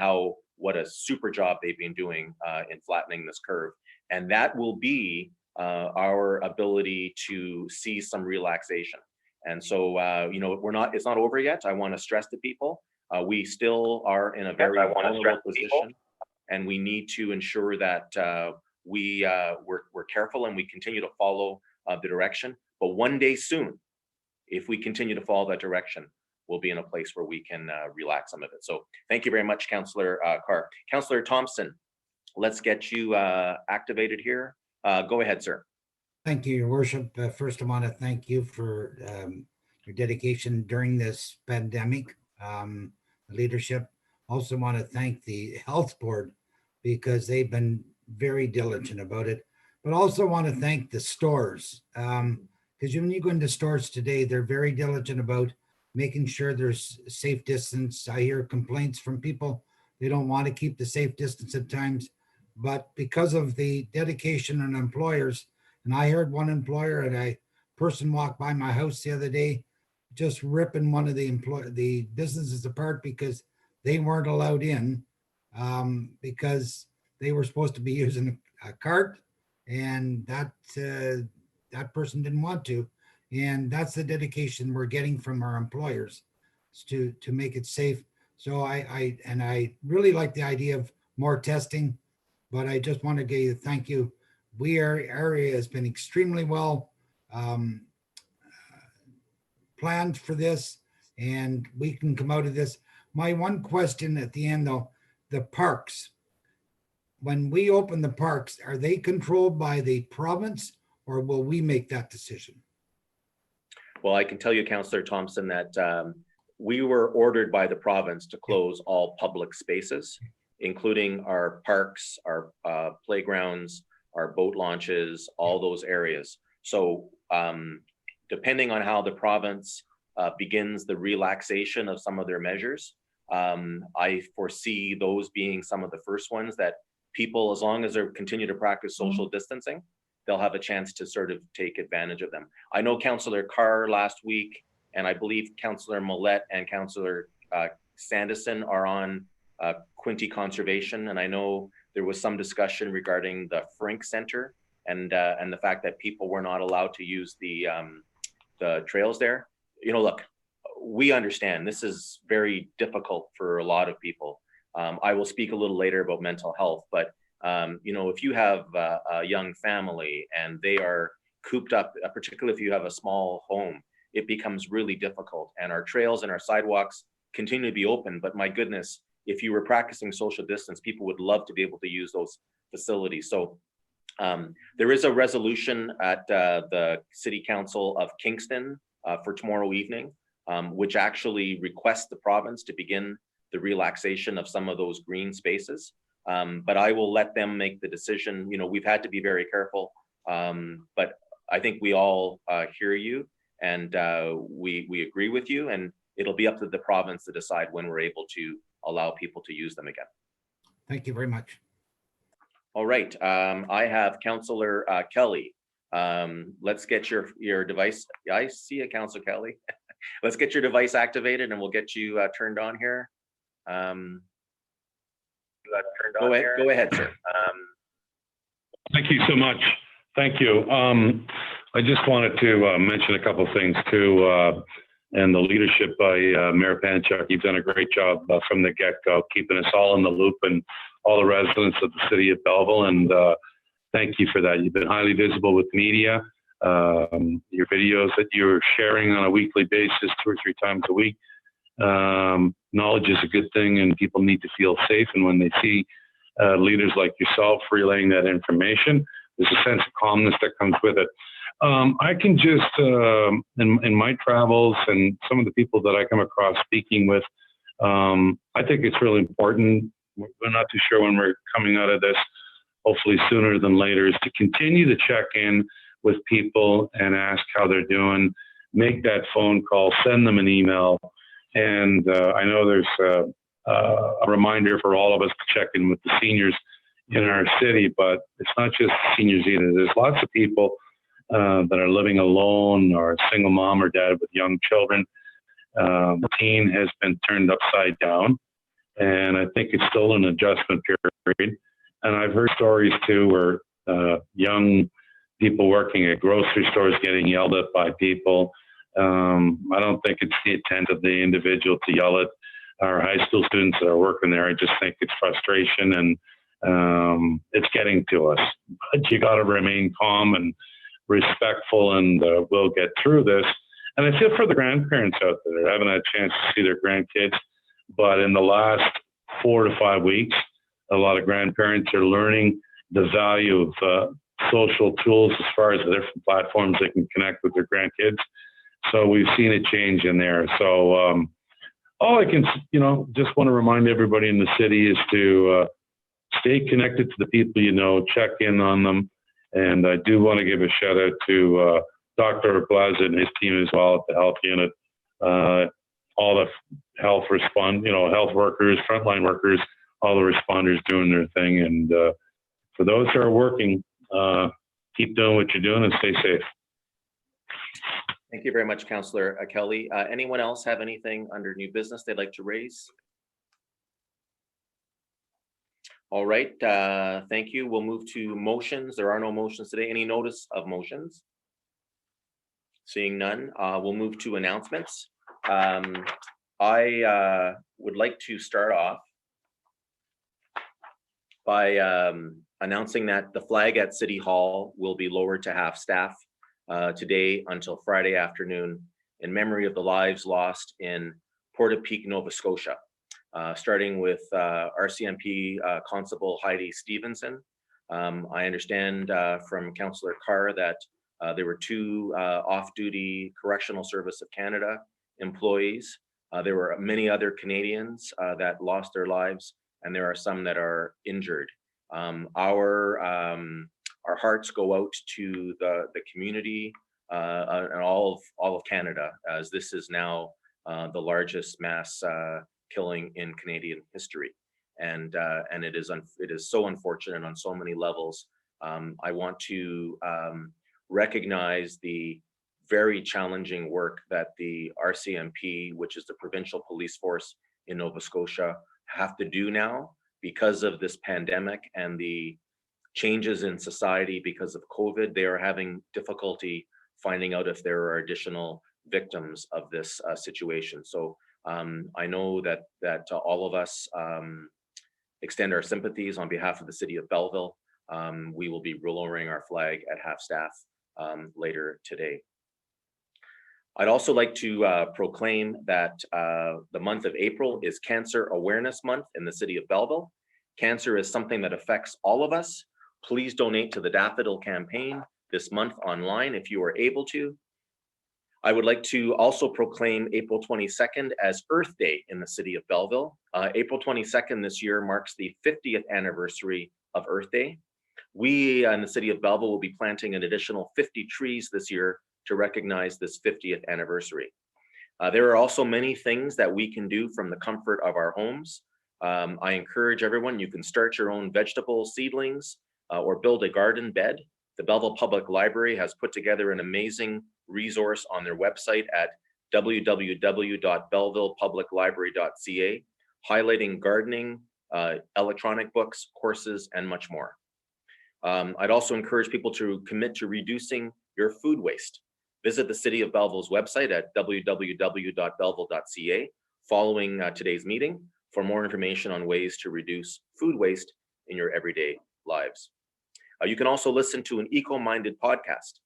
what a super job they've been doing in flattening this curve. And that will be our ability to see some relaxation. And so, it's not over yet. I want to stress to people, we still are in a very vulnerable position, and we need to ensure that we're careful and we continue to follow the direction. But one day soon, if we continue to follow that direction, we'll be in a place where we can relax some of it. So thank you very much, Councillor Carr. Councillor Thompson, let's get you activated here. Go ahead, sir. Thank you, Your Worship. First, I want to thank you for your dedication during this pandemic, leadership. Also want to thank the health board because they've been very diligent about it, but also want to thank the stores. Because when you go into stores today, they're very diligent about making sure there's safe distance. I hear complaints from people. They don't want to keep the safe distance at times. but because of the dedication and employers, and I heard one employer and a person walked by my house the other day, just ripping one of the businesses apart because they weren't allowed in because they were supposed to be using a cart, and that person didn't want to. And that's the dedication we're getting from our employers to make it safe. So I really like the idea of more testing, but I just want to give you thank you. Our area has been extremely well planned for this, and we can come out of this. My one question at the end though, the parks. When we open the parks, are they controlled by the province or will we make that decision? Well, I can tell you, Councillor Thompson, that we were ordered by the province to close all public spaces, including our parks, our playgrounds, our boat launches, all those areas. So depending on how the province begins the relaxation of some of their measures, I foresee those being some of the first ones that people, as long as they continue to practice social distancing, they'll have a chance to sort of take advantage of them. I know Councillor Carr last week, and I believe Councillor Millette and Councillor Sanderson are on Quinte Conservation, and I know there was some discussion regarding the Frink Center and the fact that people were not allowed to use the trails there. You know, look, we understand this is very difficult for a lot of people. I will speak a little later about mental health, but you know, if you have a young family and they are cooped up, particularly if you have a small home, it becomes really difficult. And our trails and our sidewalks continue to be open, but my goodness, if you were practicing social distance, people would love to be able to use those facilities. So there is a resolution at the City Council of Kingston for tomorrow evening, which actually requests the province to begin the relaxation of some of those green spaces. But I will let them make the decision. You know, we've had to be very careful, but I think we all hear you, and we agree with you, and it'll be up to the province to decide when we're able to allow people to use them again. Thank you very much. All right, I have Councillor Kelly. Let's get your device. I see a Councillor Kelly. Let's get your device activated and we'll get you turned on here. Go ahead, sir. Thank you so much. Thank you. I just wanted to mention a couple of things too, and the leadership by Mayor Panchuk. You've done a great job from the get-go, keeping us all in the loop and all the residents of the city of Belleville. And thank you for that. You've been highly visible with media. Your videos that you're sharing on a weekly basis, 2 or 3 times a week. Knowledge is a good thing, and people need to feel safe. And when they see leaders like yourself relaying that information, there's a sense of calmness that comes with it. I can just, in my travels and some of the people that I come across speaking with, I think it's really important. We're not too sure when we're coming out of this, hopefully sooner than later, is to continue to check in with people and ask how they're doing, make that phone call, send them an email. And I know there's a reminder for all of us to check in with the seniors in our city, but it's not just seniors either. There's lots of people that are living alone, or a single mom or dad with young children. The teen has been turned upside down, and I think it's still an adjustment period. And I've heard stories too where young people working at grocery stores getting yelled at by people. I don't think it's the intent of the individual to yell at our high school students that are working there. I just think it's frustration, and it's getting to us. But you got to remain calm and respectful, and we'll get through this. And I feel for the grandparents out there that haven't had a chance to see their grandkids. But in the last 4 to 5 weeks, a lot of grandparents are learning the value of social tools as far as the different platforms they can connect with their grandkids. So we've seen a change in there. So all I can, just want to remind everybody in the city is to stay connected to the people you know, check in on them. And I do want to give a shout out to Dr. Glaza and his team as well at the health unit, all the health workers, frontline workers, all the responders doing their thing. And for those who are working, keep doing what you're doing and stay safe. Thank you very much, Councillor Kelly. Anyone else have anything under new business they'd like to raise? All right, thank you. We'll move to motions. There are no motions today. Any notice of motions? Seeing none, we'll move to announcements. I would like to start off by announcing that the flag at City Hall will be lowered to half-staff today until Friday afternoon in memory of the lives lost in Portapique, Nova Scotia, starting with RCMP Constable Heidi Stevenson. I understand from Councillor Carr that there were 2 off-duty Correctional Service of Canada employees. There were many other Canadians that lost their lives, and there are some that are injured. Our hearts go out to the community and all of Canada, as this is now the largest mass killing in Canadian history, and it is so unfortunate on so many levels. I want to recognize the very challenging work that the RCMP, which is the provincial police force in Nova Scotia, have to do now because of this pandemic and the changes in society because of COVID. They are having difficulty finding out if there are additional victims of this situation. So I know that all of us extend our sympathies on behalf of the city of Belleville. We will be lowering our flag at half-staff later today. I'd also like to proclaim that the month of April is Cancer Awareness Month in the city of Belleville. Cancer is something that affects all of us. Please donate to the Daffodil campaign this month online if you are able to. I would like to also proclaim April 22nd as Earth Day in the city of Belleville. April 22nd this year marks the 50th anniversary of Earth Day. We in the city of Belleville will be planting an additional 50 trees this year to recognize this 50th anniversary. There are also many things that we can do from the comfort of our homes. I encourage everyone, you can start your own vegetable seedlings or build a garden bed. The Belleville Public Library has put together an amazing resource on their website at www.bellevillepubliclibrary.ca, highlighting gardening, electronic books, courses, and much more. I'd also encourage people to commit to reducing your food waste. Visit the City of Belleville's website at www.belleville.ca following today's meeting for more information on ways to reduce food waste in your everyday lives. You can also listen to an eco-minded podcast.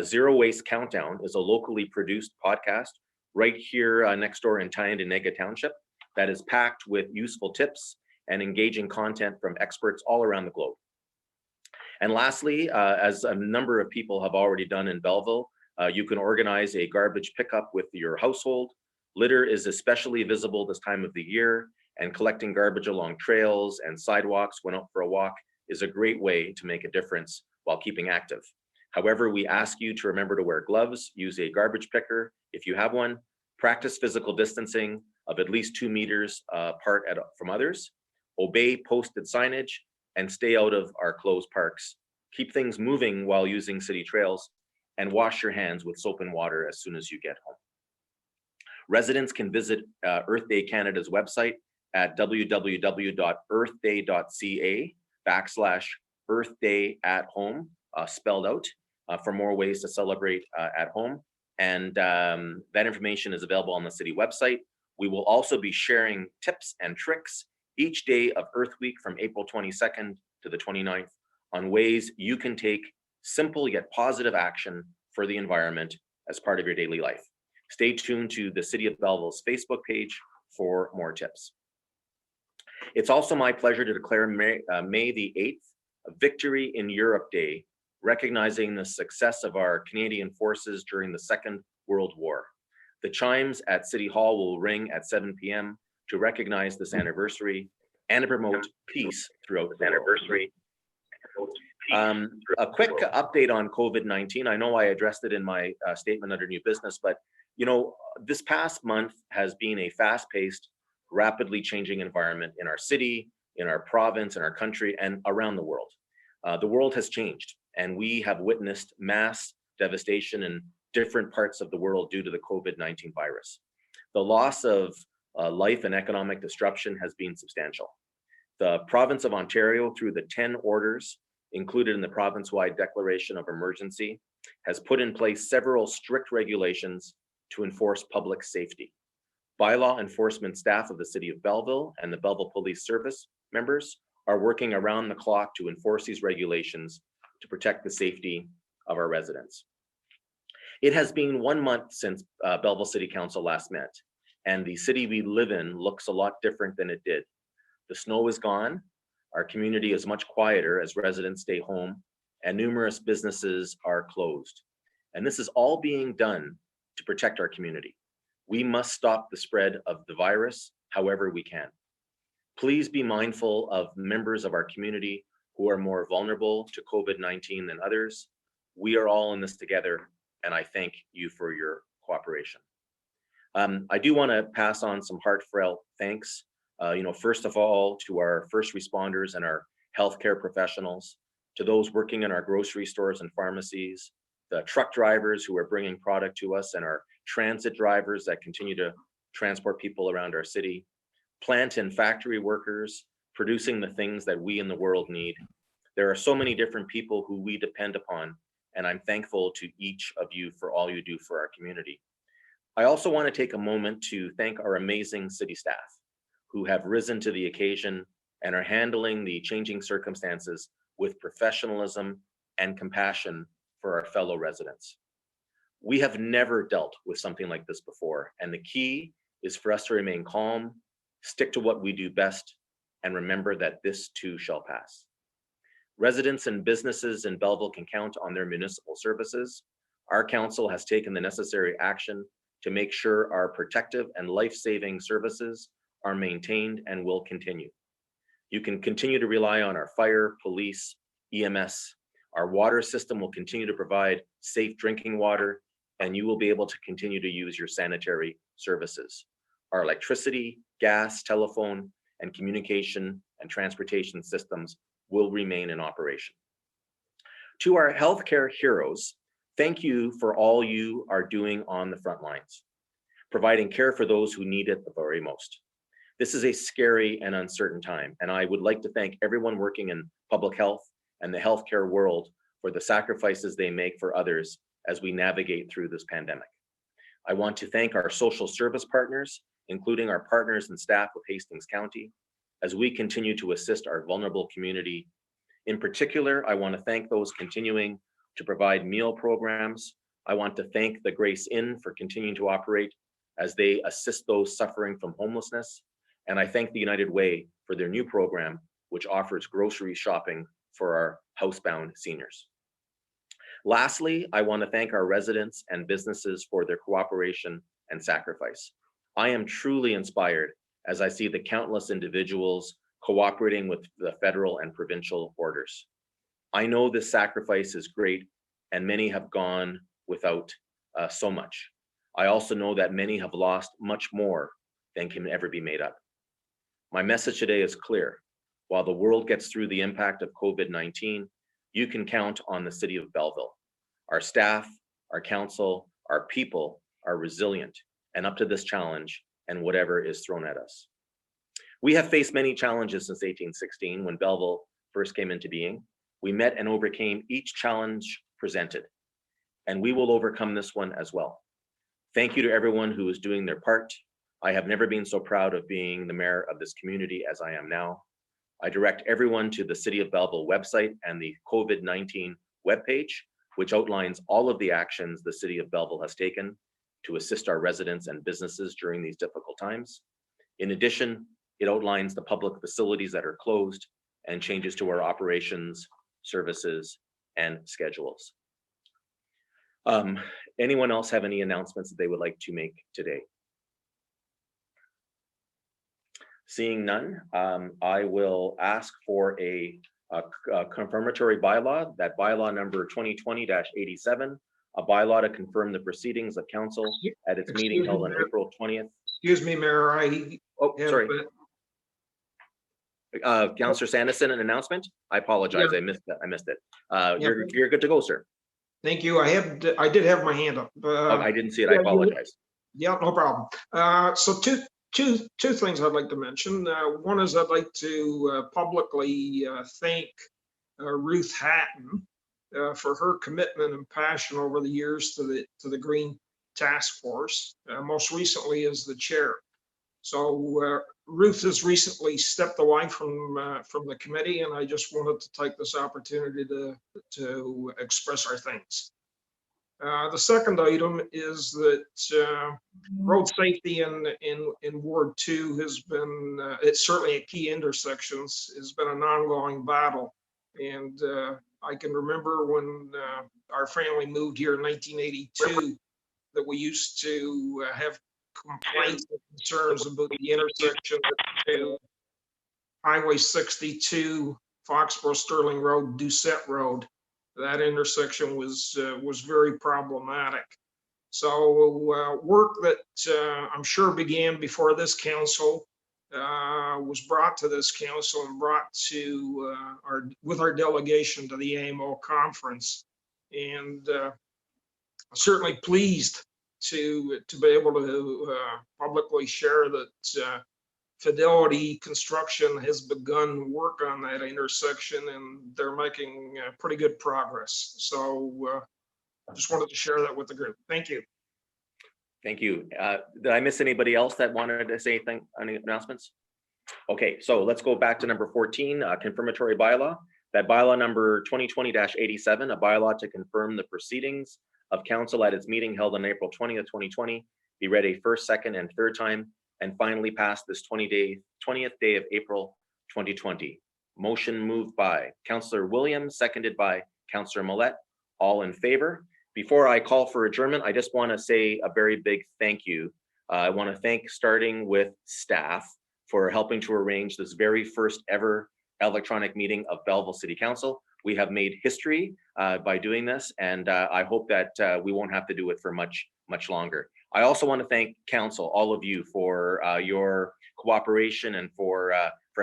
Zero Waste Countdown is a locally produced podcast right here next door in Tynedonega Township that is packed with useful tips and engaging content from experts all around the globe. And lastly, as a number of people have already done in Belleville, you can organize a garbage pickup with your household. Litter is especially visible this time of the year, and collecting garbage along trails and sidewalks when out for a walk is a great way to make a difference while keeping active. However, we ask you to remember to wear gloves, use a garbage picker if you have one, practice physical distancing of at least 2 meters apart from others, obey posted signage, and stay out of our closed parks. Keep things moving while using city trails, and wash your hands with soap and water as soon as you get home. Residents can visit Earth Day Canada's website at www.earthday.ca/earthday@home, spelled out, for more ways to celebrate at home. And that information is available on the city website. We will also be sharing tips and tricks each day of Earth Week from April 22nd to the 29th on ways you can take simple yet positive action for the environment as part of your daily life. Stay tuned to the City of Belleville's Facebook page for more tips. It's also my pleasure to declare May the 8th Victory in Europe Day, recognizing the success of our Canadian forces during the Second World War. The chimes at City Hall will ring at 7 p.m. to recognize this anniversary and to promote peace throughout the anniversary. A quick update on COVID-19. I know I addressed it in my statement under new business, but you know, this past month has been a fast-paced, rapidly changing environment in our city, in our province, in our country, and around the world. The world has changed, and we have witnessed mass devastation in different parts of the world due to the COVID-19 virus. The loss of life and economic disruption has been substantial. The province of Ontario, through the 10 orders included in the province-wide declaration of emergency, has put in place several strict regulations to enforce public safety. Bylaw enforcement staff of the City of Belleville and the Belleville Police Service members are working around the clock to enforce these regulations to protect the safety of our residents. It has been 1 month since Belleville City Council last met, and the city we live in looks a lot different than it did. The snow is gone, our community is much quieter as residents stay home, and numerous businesses are closed. And this is all being done to protect our community. We must stop the spread of the virus however we can. Please be mindful of members of our community who are more vulnerable to COVID-19 than others. We are all in this together, and I thank you for your cooperation. I do want to pass on some heartfelt thanks. First of all, to our first responders and our healthcare professionals, to those working in our grocery stores and pharmacies, the truck drivers who are bringing product to us, and our transit drivers that continue to transport people around our city, plant and factory workers producing the things that we in the world need. There are so many different people who we depend upon, and I'm thankful to each of you for all you do for our community. I also want to take a moment to thank our amazing city staff who have risen to the occasion and are handling the changing circumstances with professionalism and compassion for our fellow residents. We have never dealt with something like this before, and the key is for us to remain calm, stick to what we do best, and remember that this too shall pass. Residents and businesses in Belleville can count on their municipal services. Our council has taken the necessary action to make sure our protective and life-saving services are maintained and will continue. You can continue to rely on our fire, police, EMS. Our water system will continue to provide safe drinking water, and you will be able to continue to use your sanitary services. Our electricity, gas, telephone, and communication and transportation systems will remain in operation. To our healthcare heroes, thank you for all you are doing on the front lines, providing care for those who need it the very most. This is a scary and uncertain time, and I would like to thank everyone working in public health and the healthcare world for the sacrifices they make for others as we navigate through this pandemic. I want to thank our social service partners, including our partners and staff with Hastings County, as we continue to assist our vulnerable community. In particular, I want to thank those continuing to provide meal programs. I want to thank the Grace Inn for continuing to operate as they assist those suffering from homelessness. And I thank the United Way for their new program, which offers grocery shopping for our housebound seniors. Lastly, I want to thank our residents and businesses for their cooperation and sacrifice. I am truly inspired as I see the countless individuals cooperating with the federal and provincial orders. I know this sacrifice is great, and many have gone without so much. I also know that many have lost much more than can ever be made up. My message today is clear. While the world gets through the impact of COVID-19, you can count on the City of Belleville. Our staff, our council, our people are resilient and up to this challenge and whatever is thrown at us. We have faced many challenges since 1816 when Belleville first came into being. We met and overcame each challenge presented, and we will overcome this one as well. Thank you to everyone who is doing their part. I have never been so proud of being the mayor of this community as I am now. I direct everyone to the City of Belleville website and the COVID-19 webpage, which outlines all of the actions the City of Belleville has taken to assist our residents and businesses during these difficult times. In addition, it outlines the public facilities that are closed and changes to our operations, services, and schedules. Anyone else have any announcements that they would like to make today? Seeing none, I will ask for a confirmatory bylaw, that bylaw number 2020-87, a bylaw to confirm the proceedings of council at its meeting held on April 20th. Excuse me, Mayor, Oh, sorry. Councillor Sanderson, an announcement? I apologize. Yeah. I missed that. I missed it. Yeah. You're good to go, sir. Thank you. I did have my hand up. I didn't see it. I yeah, apologize. Yeah, no problem. So two things I'd like to mention. One is I'd like to publicly thank Ruth Hatton for her commitment and passion over the years to the Green Task Force, most recently as the chair. So Ruth has recently stepped away from the committee, and I just wanted to take this opportunity to express our thanks. The second item is that road safety in Ward 2 has been, it's certainly at key intersections, has been an ongoing battle. And I can remember when our family moved here in 1982, that we used to have complaints and concerns about the intersection to Highway 62, Foxborough Sterling Road, Doucette Road. That intersection was very problematic. So work that I'm sure began before this council was brought to this council and brought to with our delegation to the AMO conference, and certainly pleased to be able to publicly share that Fidelity Construction has begun work on that intersection, and they're making pretty good progress. So just wanted to share that with the group. Thank you. Thank you. Did I miss anybody else that wanted to say anything, any announcements? Okay, so let's go back to number 14, confirmatory bylaw. That bylaw number 2020-87, a bylaw to confirm the proceedings of council at its meeting held on April 20th, 2020, be read a first, second, and third time, and finally passed this 20th day of April 2020. Motion moved by Councillor Williams, seconded by Councillor Millette. All in favor? Before I call for adjournment, I just want to say a very big thank you. I want to thank, starting with staff, for helping to arrange this very first ever electronic meeting of Belleville City Council. We have made history by doing this, and I hope that we won't have to do it for much longer. I also want to thank council, all of you, for your cooperation and for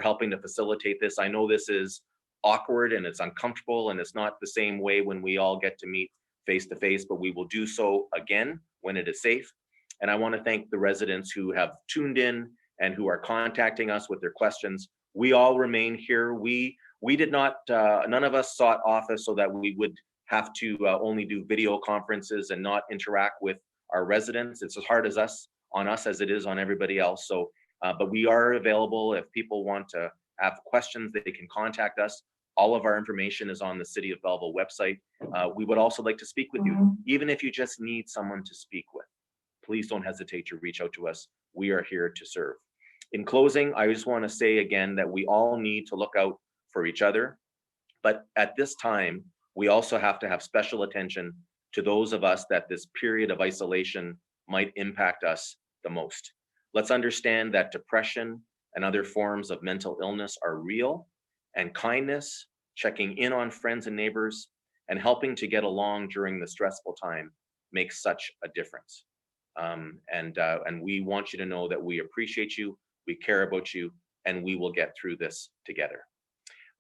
helping to facilitate this. I know this is awkward and it's uncomfortable, and it's not the same way when we all get to meet face to face, but we will do so again when it is safe. And I want to thank the residents who have tuned in and who are contacting us with their questions. We all remain here. We did not, none of us sought office so that we would have to only do video conferences and not interact with our residents. It's as hard on us as it is on everybody else. So, but we are available. If people want to have questions, they can contact us. All of our information is on the City of Belleville website. We would also like to speak with you, even if you just need someone to speak with. Please don't hesitate to reach out to us. We are here to serve. In closing, I just want to say again that we all need to look out for each other. But at this time, we also have to have special attention to those of us that this period of isolation might impact us the most. Let's understand that depression and other forms of mental illness are real, and kindness, checking in on friends and neighbors, and helping to get along during the stressful time makes such a difference. And we want you to know that we appreciate you, we care about you, and we will get through this together.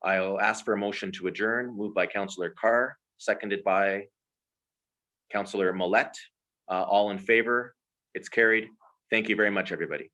I'll ask for a motion to adjourn, moved by Councillor Carr, seconded by Councillor Millette. All in favor? It's carried. Thank you very much, everybody.